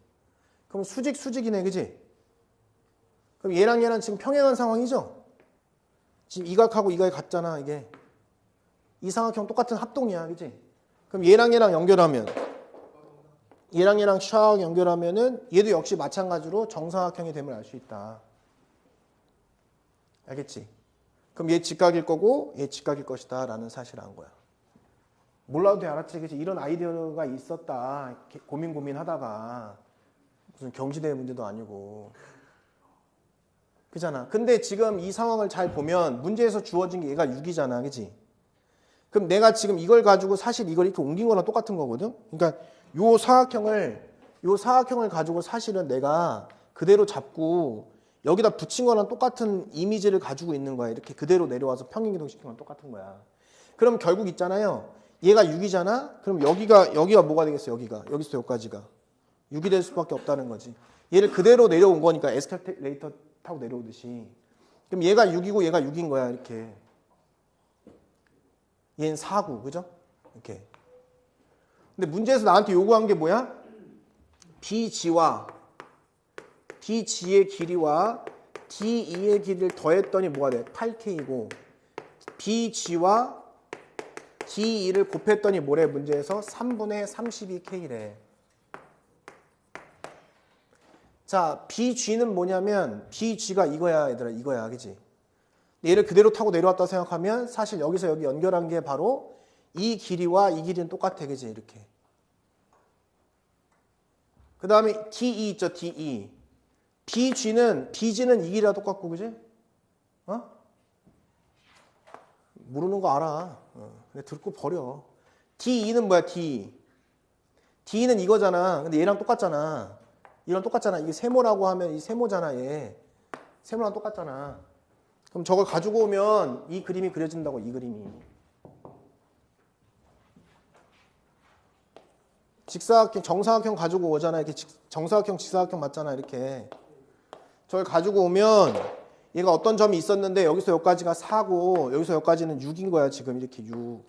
그럼 수직이네, 그지? 그럼 얘랑 지금 평행한 상황이죠? 지금 이 각하고 이 각이 같잖아, 이게. 이 삼각형 똑같은 합동이야, 그지? 그럼 얘랑 연결하면 얘랑 얘랑 샥 연결하면은 얘도 역시 마찬가지로 정사각형이 됨을 알 수 있다. 알겠지? 그럼 얘 직각일 거고 얘 직각일 것이다 라는 사실을 안 거야. 몰라도 돼, 알았지? 그치? 이런 아이디어가 있었다. 고민하다가 무슨 경지대 문제도 아니고. 그잖아. 근데 지금 이 상황을 잘 보면 문제에서 주어진 게 얘가 6이잖아. 그치? 그럼 내가 지금 이걸 가지고 사실 이걸 이렇게 옮긴 거랑 똑같은 거거든? 그러니까 요 사각형을 가지고 사실은 내가 그대로 잡고 여기다 붙인 거랑 똑같은 이미지를 가지고 있는 거야. 이렇게 그대로 내려와서 평행이동시킨 거랑 똑같은 거야. 그럼 결국 있잖아요. 얘가 6이잖아? 그럼 여기가 뭐가 되겠어? 여기서 여기까지가. 6이 될 수밖에 없다는 거지. 얘를 그대로 내려온 거니까 에스컬레이터 타고 내려오듯이. 그럼 얘가 6이고 얘가 6인 거야. 이렇게. 얘는 4고, 그죠? 이렇게. 근데 문제에서 나한테 요구한 게 뭐야? BG의 길이와 D2의 길이를 더했더니 뭐가 돼? 8K이고 BG와 D2를 곱했더니 뭐래? 문제에서 3분의 32K래. 자, BG는 뭐냐면 BG가 이거야, 얘들아. 이거야, 그치? 얘를 그대로 타고 내려왔다 생각하면 사실 여기서 여기 연결한 게 바로 이 길이와 이 길이는 똑같아, 그치? 이렇게. 그 다음에 DE 있죠, DE. BG는 이 길이랑 똑같고, 그지? 어? 모르는 거 알아. 근데 듣고 버려. DE는 뭐야, D? D는 이거잖아. 근데 얘랑 똑같잖아. 이랑 똑같잖아. 이게 세모라고 하면 이 세모잖아, 얘. 세모랑 똑같잖아. 그럼 저걸 가지고 오면 이 그림이 그려진다고, 이 그림이. 직사각형, 정사각형 가지고 오잖아. 이렇게 정사각형, 직사각형 맞잖아. 이렇게. 저걸 가지고 오면 얘가 어떤 점이 있었는데 여기서 여기까지가 4고 여기서 여기까지는 6인 거야. 지금 이렇게 6.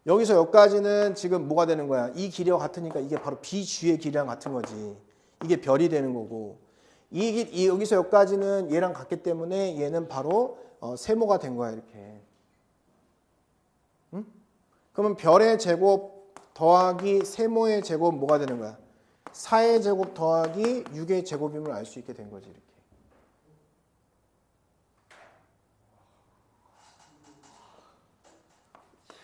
여기서 여기까지는 지금 뭐가 되는 거야? 이 길이와 같으니까 이게 바로 BG의 길이랑 같은 거지. 이게 별이 되는 거고. 여기서 여기까지는 얘랑 같기 때문에 얘는 바로 세모가 된 거야. 이렇게. 응? 그러면 별의 제곱 더하기 세모의 제곱 뭐가 되는 거야? 4의 제곱 더하기 6의 제곱임을 알 수 있게 된 거지. 이렇게.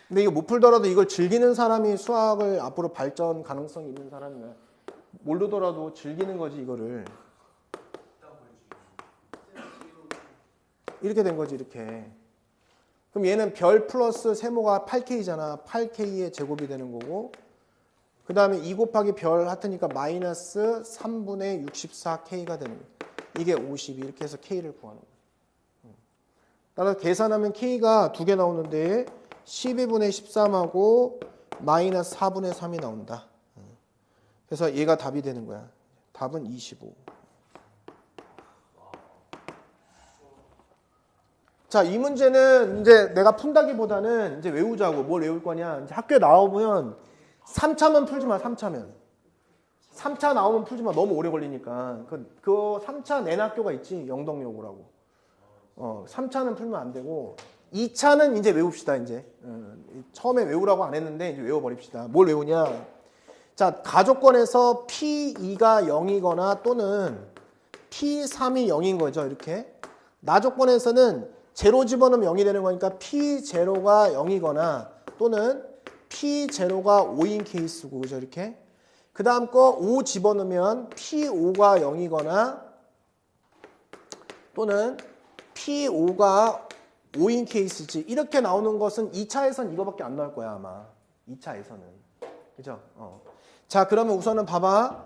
근데 이거 못 풀더라도 이걸 즐기는 사람이 수학을 앞으로 발전 가능성이 있는 사람이야. 모르더라도 즐기는 거지, 이거를. 이렇게 된 거지, 이렇게. 그럼 얘는 별 플러스 세모가 8K잖아. 8K의 제곱이 되는 거고. 그 다음에 2 곱하기 별 하트니까 마이너스 3분의 64K가 되는 거야. 이게 52. 이렇게 해서 K를 구하는 거야. 따라서 계산하면 K가 2개 나오는데 12분의 13하고 마이너스 4분의 3이 나온다. 그래서 얘가 답이 되는 거야. 답은 25. 자, 이 문제는 이제 내가 푼다기보다는 이제 외우자고. 뭘 외울 거냐. 이제 학교에 나와보면 3차면 풀지 마, 3차면. 3차 나오면 풀지 마. 너무 오래 걸리니까. 그 3차 낸 학교가 있지. 영덕여고라고. 3차는 풀면 안 되고 2차는 이제 외웁시다, 이제. 처음에 외우라고 안 했는데 이제 외워버립시다. 뭘 외우냐. 자, 가족권에서 P2가 0이거나 또는 P3이 0인 거죠, 이렇게. 나조건에서는 제로 집어넣으면 0이 되는 거니까 P0가 0이거나 또는 P0가 5인 케이스고, 그죠, 이렇게. 그 다음 거 5 집어넣으면 P5가 0이거나 또는 P5가 5인 케이스지. 이렇게 나오는 것은 2차에선 이거밖에 안 나올 거야, 아마. 2차에서는. 그죠? 자, 그러면 우선은 봐봐.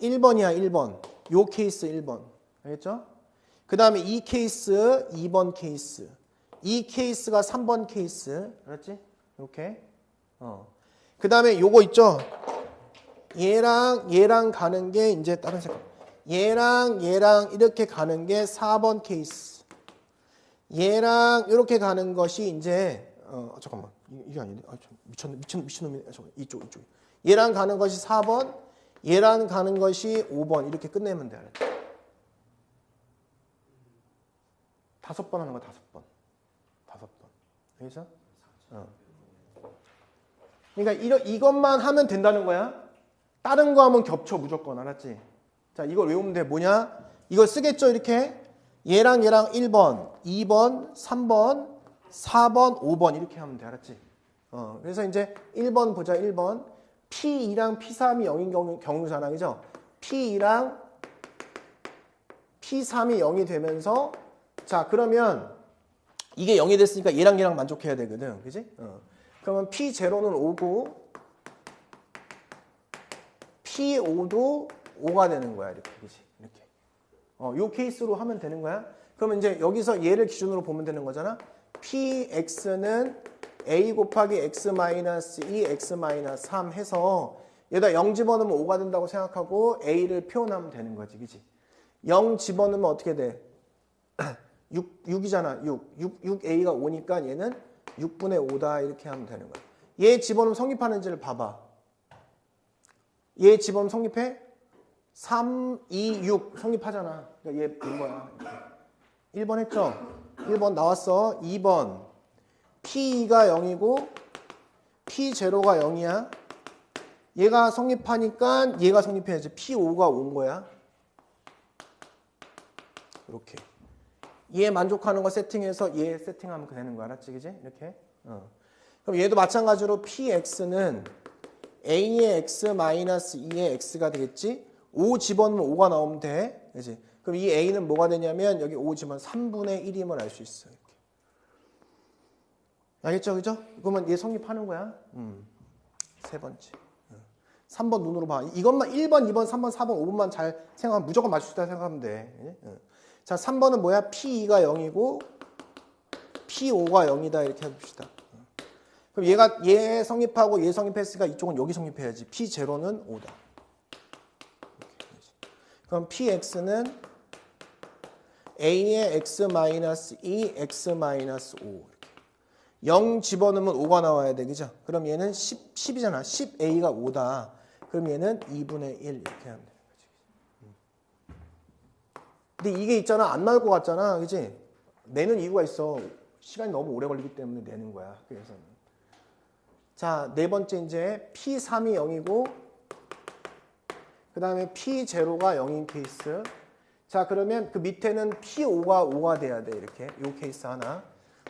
1번이야, 1번. 요 케이스 1번. 알겠죠? 그 다음에 이 케이스 2번 케이스. 이 케이스가 3번 케이스. 알았지? 이렇게. 그 다음에 요거 있죠? 얘랑 가는 게 이제 다른 색깔. 얘랑 이렇게 가는 게 4번 케이스. 얘랑 이렇게 가는 것이 이제 잠깐만. 이게 아닌데. 미친놈이네. 잠깐만. 이쪽. 얘랑 가는 것이 4번. 얘랑 가는 것이 5번. 이렇게 끝내면 돼. 5번 하는 거야, 5번. 5번. 알겠어? 그러니까 이것만 하면 된다는 거야. 다른 거 하면 겹쳐 무조건. 알았지? 자, 이걸 외우면 돼. 뭐냐? 이걸 쓰겠죠, 이렇게. 얘랑 1번, 2번, 3번, 4번, 5번 이렇게 하면 돼. 알았지? 그래서 이제 1번 보자. 1번. P2랑 P3이 0인 경우잖아. 그죠? P2랑 P3이 0이 되면서 자, 그러면 이게 0이 됐으니까 얘랑 만족해야 되거든. 그지? 그러면 P0는 5고 P5도 5가 되는 거야. 이렇게. 그지? 이렇게. 요 케이스로 하면 되는 거야. 그러면 이제 여기서 얘를 기준으로 보면 되는 거잖아. Px는 A 곱하기 X-2, X-3 해서 얘다 0 집어넣으면 5가 된다고 생각하고 A를 표현하면 되는 거지. 그지? 0 집어넣으면 어떻게 돼? 6이잖아. 6A가 5니까 얘는 6분의 5다 이렇게 하면 되는 거야. 얘 집어넣으면 성립하는지를 봐봐. 얘 집어넣으면 성립해? 3, 2, 6 성립하잖아. 그러니까 얘 본 거야. 1번 했죠? 1번 나왔어. 2번 P2가 0이고 P0가 0이야. 얘가 성립하니까 얘가 성립해야지. P5가 온 거야. 이렇게. 얘 만족하는 거 세팅해서 얘 세팅하면 되는 거야. 알았지? 그지? 이렇게. 그럼 얘도 마찬가지로 PX는 A의 X-2의 X가 되겠지? 5 집어넣으면 5가 나오면 돼. 그지? 그럼 이 A는 뭐가 되냐면 여기 5 집어넣으면 3분의 1임을 알 수 있어. 이렇게. 알겠죠? 그죠? 그러면 얘 성립하는 거야. 세 번째. 3번 눈으로 봐. 이것만 1번, 2번, 3번, 4번, 5번만 잘 생각하면 무조건 맞출 수 있다 생각하면 돼. 자, 3번은 뭐야? P2가 0이고 P5가 0이다 이렇게 해봅시다. 그럼 얘 성립하고 얘 성립했으니까 이쪽은 여기 성립해야지. P0는 5다. 그럼 PX는 A의 X-2, X-5 0 집어넣으면 5가 나와야 돼. 그죠? 그럼 얘는 10이잖아. 10A가 5다. 그럼 얘는 2분의 1 이렇게 하면 되는 거지. 근데 이게 있잖아. 안 나올 것 같잖아. 그지? 내는 이유가 있어. 시간이 너무 오래 걸리기 때문에 내는 거야. 그래서 자, 네 번째 이제 P3이 0이고 그 다음에 P0가 0인 케이스. 자, 그러면 그 밑에는 P5가 5가 돼야 돼. 이렇게. 요 케이스 하나.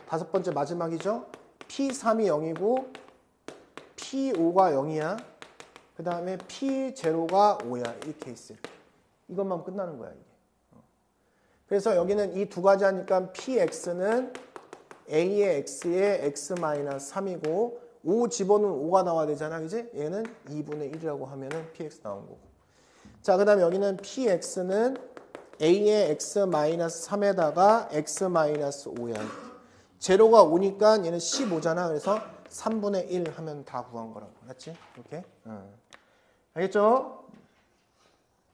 다섯 번째 마지막이죠. P3이 0이고 P5가 0이야. 그 다음에 P0가 5야. 이 케이스. 이렇게. 이것만 끝나는 거야. 이게. 그래서 여기는 이 두 가지 하니까 PX는 A의 X의 X-3이고 5 집어넣으면 5가 나와야 되잖아. 그지? 얘는 2분의 1이라고 하면은 PX 나온 거고. 자, 그 다음에 여기는 PX는 A의 X-3에다가 X-5야. 제로가 5니까 얘는 15잖아. 그래서 3분의 1 하면 다 구한 거라고. 맞지? 이렇게. 알겠죠?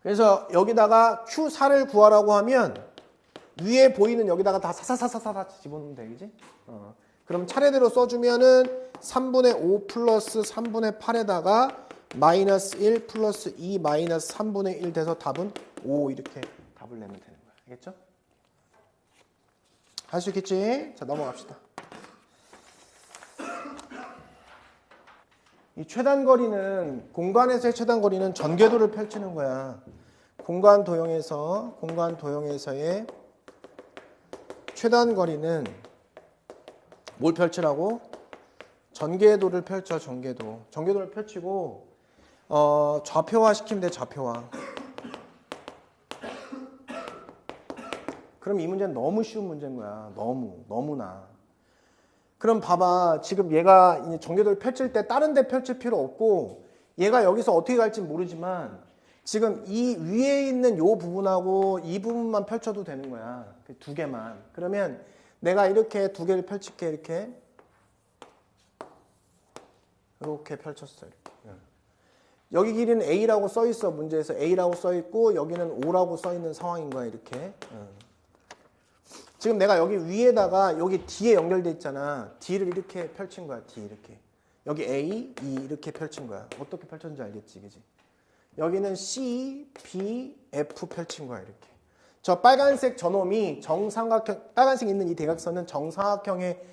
그래서 여기다가 Q4를 구하라고 하면 위에 보이는 여기다가 다 사사사사사 집어넣으면 돼. 그지? 그럼 차례대로 써주면은 3분의 5 플러스 3분의 8에다가 마이너스 1 플러스 2 마이너스 3분의 1 돼서 답은 5 이렇게 답을 내면 되는 거야. 알겠죠? 할 수 있겠지? 자, 넘어갑시다. 이 최단거리는 공간에서의 최단거리는 전궤도를 펼치는 거야. 공간 도형에서의 최단거리는 뭘 펼치라고? 전궤도를 펼쳐. 전궤도를 펼치고 좌표화 시키면 돼. 좌표화. 그럼 이 문제는 너무 쉬운 문제인 거야. 너무나. 그럼 봐봐. 지금 얘가 이제 전궤도를 펼칠 때 다른 데 펼칠 필요 없고 얘가 여기서 어떻게 갈지 모르지만 지금 이 위에 있는 요 부분하고 이 부분만 펼쳐도 되는 거야. 두 개만. 그러면 내가 이렇게 두 개를 펼칠게. 이렇게 펼쳤어요. 여기 길이는 A라고 써 있어. 문제에서 A라고 써 있고 여기는 O라고 써 있는 상황인 거야. 이렇게. 지금 내가 여기 위에다가 여기 D에 연결돼 있잖아. D를 이렇게 펼친 거야. D 이렇게. 여기 A, E 이렇게 펼친 거야. 어떻게 펼쳤는지 알겠지, 그지? 여기는 C, B, F 펼친 거야. 이렇게. 저 빨간색 저놈이 정삼각형, 빨간색 있는 이 대각선은 정삼각형의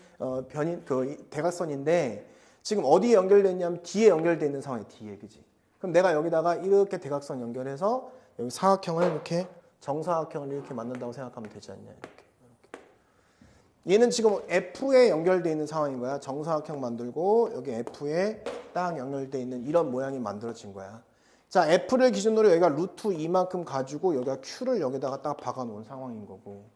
대각선인데 지금 어디에 연결돼 있냐면 D에 연결돼 있는 상황이야. D에, 그지? 그럼 내가 여기다가 이렇게 대각선 연결해서 여기 사각형을 이렇게 정사각형을 이렇게 만든다고 생각하면 되지 않냐. 이렇게. 얘는 지금 F에 연결되어 있는 상황인 거야. 정사각형 만들고 여기 F에 딱 연결되어 있는 이런 모양이 만들어진 거야. 자, F를 기준으로 여기가 루트 2만큼 가지고 여기가 Q를 여기다가 딱 박아놓은 상황인 거고.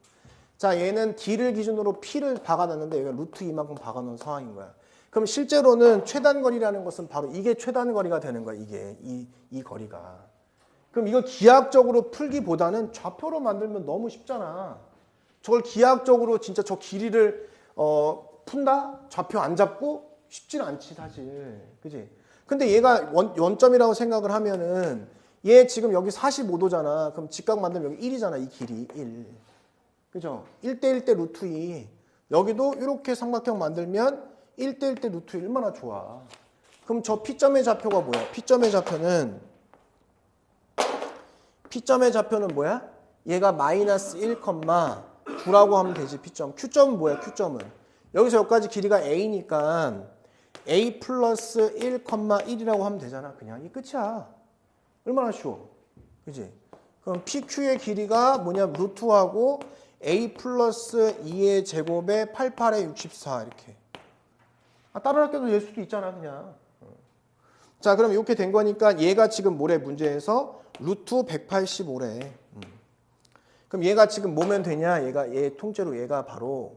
자, 얘는 D를 기준으로 P를 박아놨는데 여기가 루트 2만큼 박아놓은 상황인 거야. 그럼 실제로는 최단거리라는 것은 바로 이게 최단거리가 되는 거야. 이게 이 거리가. 그럼 이거 기하학적으로 풀기보다는 좌표로 만들면 너무 쉽잖아. 저걸 기하학적으로 진짜 저 길이를 푼다? 좌표 안 잡고? 쉽진 않지 사실. 그지? 근데 얘가 원점이라고 생각을 하면은 얘 지금 여기 45도잖아. 그럼 직각 만들면 여기 1이잖아. 이 길이 1. 그죠? 1대 1대 루트 2. 여기도 이렇게 삼각형 만들면 1대 1대 루트 2 얼마나 좋아. 그럼 저 P점의 좌표가 뭐야? P점의 좌표는 뭐야? 얘가 마이너스 1, 9라고 하면 되지. P점. Q점은 뭐야? Q점은. 여기서 여기까지 길이가 A니까 A 플러스 1, 1이라고 하면 되잖아. 그냥 이 끝이야. 얼마나 쉬워. 그지? 그럼 PQ의 길이가 뭐냐? 루트하고 A 플러스 2의 제곱에 88에 64 이렇게. 다른 학교도 낼 수도 있잖아. 그냥. 자, 그럼 이렇게 된 거니까 얘가 지금 뭐래? 문제에서 루트 185래. 그럼 얘가 지금 뭐면 되냐? 얘 통째로 얘가 바로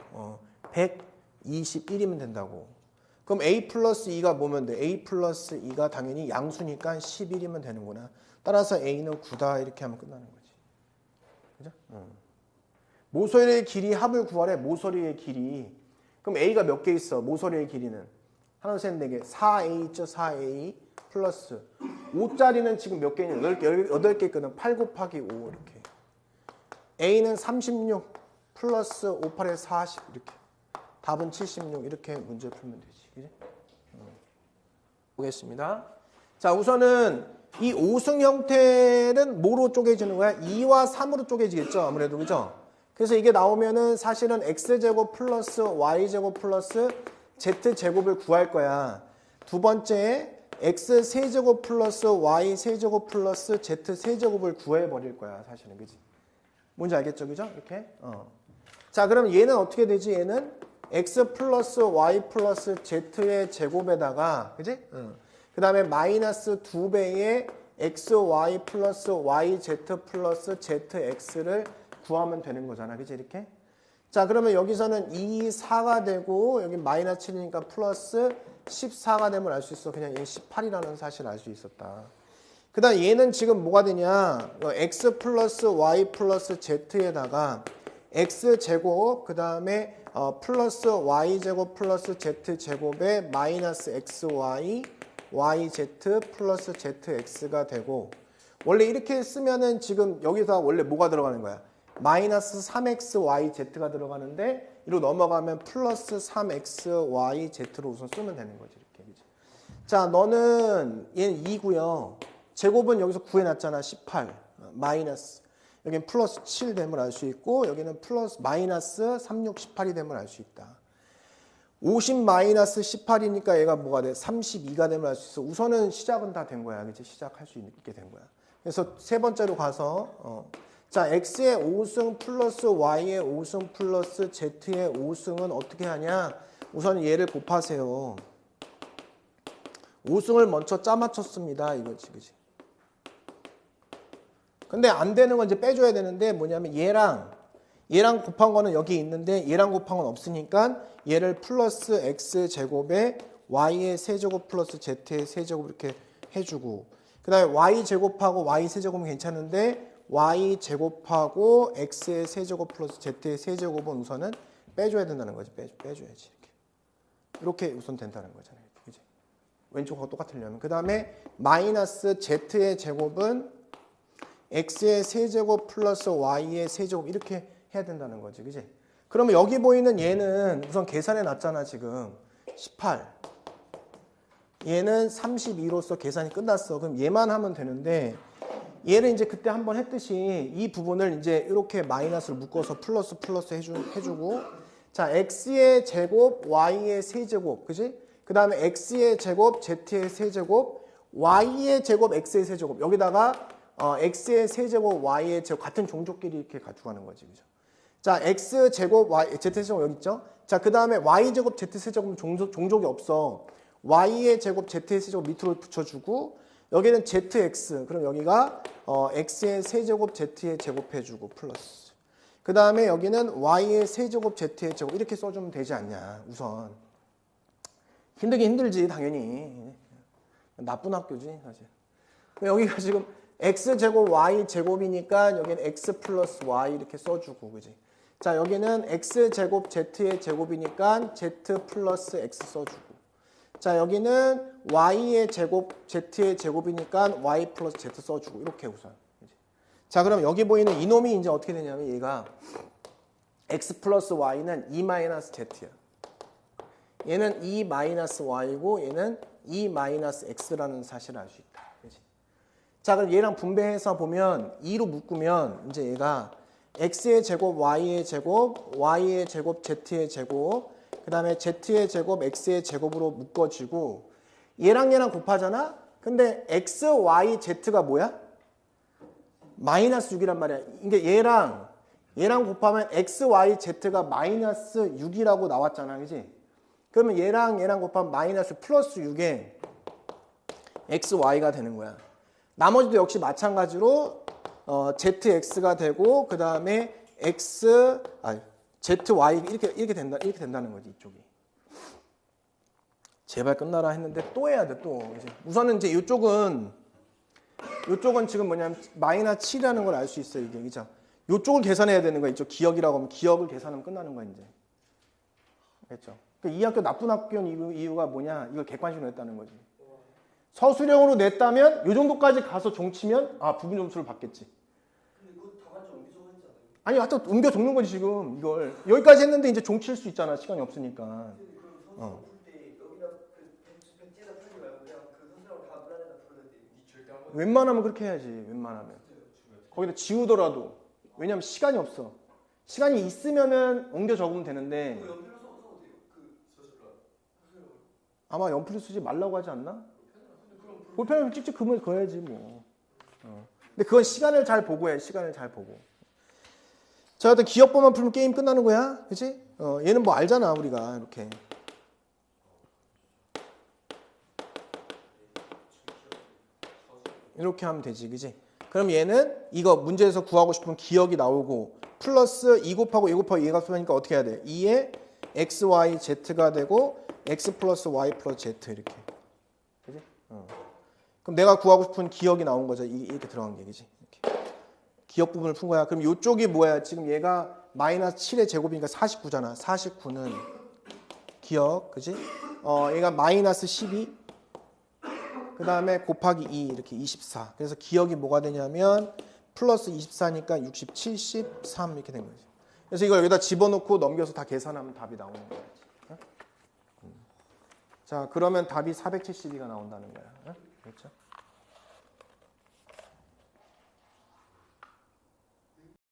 121이면 된다고. 그럼 A 플러스 2가 뭐면 돼? A 플러스 2가 당연히 양수니까 11이면 되는구나. 따라서 A는 9다 이렇게 하면 끝나는 거지. 그죠? 모서리의 길이 합을 구하래. 모서리의 길이. 그럼 A가 몇 개 있어? 모서리의 길이는. 하나, 셋, 네 개. 4A 있죠? 4A 플러스. 5짜리는 지금 몇 개 있냐? 8개 있거든. 8 곱하기 5 이렇게. A는 36 플러스 5, 8에 40 이렇게. 답은 76 이렇게 문제 풀면 되지. 그지? 보겠습니다. 자, 우선은 이 5승 형태는 뭐로 쪼개지는 거야? 2와 3으로 쪼개지겠죠? 아무래도. 그죠? 그래서 이게 나오면은 사실은 x제곱 플러스 y제곱 플러스 z제곱을 구할 거야. 두 번째 x 세제곱 플러스 y 세제곱 플러스 z 세제곱을 구해버릴 거야. 사실은. 그지? 뭔지 알겠죠? 그죠? 이렇게. 자, 그럼 얘는 어떻게 되지? 얘는 x 플러스 y 플러스 z의 제곱에다가, 그지? 그 다음에 마이너스 2배의 xy 플러스 yz 플러스 zx를 구하면 되는 거잖아. 그치? 이렇게. 자, 그러면 여기서는 2, 4가 되고, 여기 마이너스 7이니까 플러스 14가 되면 알 수 있어. 그냥 얘 18이라는 사실을 알 수 있었다. 그 다음 얘는 지금 뭐가 되냐. x 플러스 y 플러스 z에다가 x제곱, 그 다음에 플러스 y제곱 플러스 z제곱에 마이너스 xy, yz 플러스 zx가 되고, 원래 이렇게 쓰면은 지금 여기서 원래 뭐가 들어가는 거야? 마이너스 3xyz가 들어가는데 이리로 넘어가면 플러스 3xyz로 우선 쓰면 되는 거지. 이렇게. 자, 너는 얘는 2고요. 제곱은 여기서 구해놨잖아. 18 마이너스. 여기는 플러스 7 됨을 알 수 있고 여기는 플러스 마이너스 36, 18이 됨을 알 수 있다. 50 마이너스 18이니까 얘가 뭐가 돼? 32가 됨을 알 수 있어. 우선은 시작은 다 된 거야. 그치? 시작할 수 있게 된 거야. 그래서 세 번째로 가서 자, x의 5승 플러스 y의 5승 플러스 z의 5승은 어떻게 하냐? 우선 얘를 곱하세요. 5승을 먼저 짜맞췄습니다. 이거지, 그지? 근데 안 되는 건 이제 빼줘야 되는데 뭐냐면 얘랑 곱한 거는 여기 있는데 얘랑 곱한 건 없으니까 얘를 플러스 x제곱에 y의 세제곱 플러스 z의 세제곱 이렇게 해주고 그 다음에 y제곱하고 y세제곱은 괜찮은데 y제곱하고 x의 세제곱 플러스 z의 세제곱은 우선은 빼줘야 된다는 거지. 빼줘야지. 이렇게 우선 된다는 거잖아요. 그치? 왼쪽하고 똑같으려면. 그 다음에 마이너스 z의 제곱은 x의 세제곱 플러스 y의 세제곱 이렇게 해야 된다는 거지. 그치? 그러면 여기 보이는 얘는 우선 계산해 놨잖아. 지금 18 얘는 32로서 계산이 끝났어. 그럼 얘만 하면 되는데 얘를 이제 그때 한번 했듯이 이 부분을 이제 이렇게 마이너스를 묶어서 플러스 해주고 자 x의 제곱 y의 세제곱 그지? 그 다음에 x의 제곱 z의 세제곱 y의 제곱 x의 세제곱 여기다가 x의 세제곱 y의 제곱 같은 종족끼리 이렇게 가지고 가는 거지. 그죠? 자, x 제곱 y z 세제곱 여기 있죠? 자, 그다음에 y 제곱 z 세제곱은 종족이 없어. y의 제곱 z의 세제곱 밑으로 붙여주고 여기는 zx 그럼 여기가 x의 세제곱 z의 제곱해주고 플러스 그 다음에 여기는 y의 세제곱 z의 제곱 이렇게 써주면 되지 않냐. 우선 힘들긴 힘들지 당연히. 나쁜 학교지 사실. 여기가 지금 x제곱 y제곱이니까 여기는 x 플러스 y 이렇게 써주고 그지. 자, 여기는 x제곱 z의 제곱이니까 z 플러스 x 써주고 자, 여기는 y의 제곱 z의 제곱이니까 y 플러스 z 써주고 이렇게 우선. 자, 그럼 여기 보이는 이놈이 이제 어떻게 되냐면 얘가 x 플러스 y는 2 마이너스 z야. 얘는 2 마이너스 y고 얘는 2 마이너스 x라는 사실을 알 수 있다. 그치? 자, 그럼 얘랑 분배해서 보면 2로 묶으면 이제 얘가 x의 제곱 y의 제곱 y의 제곱 z의 제곱 그 다음에 z의 제곱 x의 제곱으로 묶어지고 얘랑 얘랑 곱하잖아? 근데 x, y, z가 뭐야? 마이너스 6이란 말이야. 이게 얘랑 곱하면 x, y, z가 마이너스 6이라고 나왔잖아. 그지? 그러면 얘랑 곱하면 마이너스 플러스 6에 x, y가 되는 거야. 나머지도 역시 마찬가지로 zx가 되고 그 다음에 zy 이렇게 된다는 거지 이쪽이. 제발 끝나라 했는데 또 해야 돼 또. 우선은 이제 이쪽은 지금 뭐냐면 마이너스 7이라는 걸 알 수 있어 이게 그죠? 이쪽을 계산해야 되는 거야. 이쪽 기억이라고 하면 기억을 계산하면 끝나는 거야 이제. 그렇죠? 그러니까 이 학교 나쁜 학교인 이유가 뭐냐? 이걸 객관식으로 냈다는 거지. 서술형으로 냈다면 이 정도까지 가서 종치면 부분 점수를 받겠지. 아니, 하여튼 옮겨 적는 거지, 지금, 이걸. 여기까지 했는데 이제 종칠 수 있잖아, 시간이 없으니까. 웬만하면 그렇게 해야지, 웬만하면. 거기다 지우더라도. 왜냐면 시간이 없어. 시간이 있으면은 옮겨 적으면 되는데. 아마 연필을 쓰지 말라고 하지 않나? 볼펜을 찍찍 그어야지, 뭐. 근데 그건 시간을 잘 보고 해, 시간을 잘 보고. 자, 일단 기억법만 풀면 게임 끝나는 거야. 그치? 얘는 뭐 알잖아, 우리가. 이렇게. 이렇게 하면 되지, 그치? 그럼 얘는 이거 문제에서 구하고 싶은 기억이 나오고, 플러스 2 곱하고 2 곱하고 2가 쓰니까 어떻게 해야 돼? 2에 x, y, z가 되고, x 플러스 y 플러스 z 이렇게. 그치? 그럼 내가 구하고 싶은 기억이 나온 거죠. 이렇게 들어간 게, 그치? 기억 부분을 푼 거야. 그럼 이쪽이 뭐야? 지금 얘가 마이너스 7의 제곱이니까 49잖아. 49는 기억, 그지? 얘가 마이너스 12, 그 다음에 곱하기 2 이렇게 24. 그래서 기억이 뭐가 되냐면 플러스 24니까 60, 73 이렇게 된 거지. 그래서 이걸 여기다 집어넣고 넘겨서 다 계산하면 답이 나오는 거야. 자, 그러면 답이 472가 나온다는 거야. 그렇죠?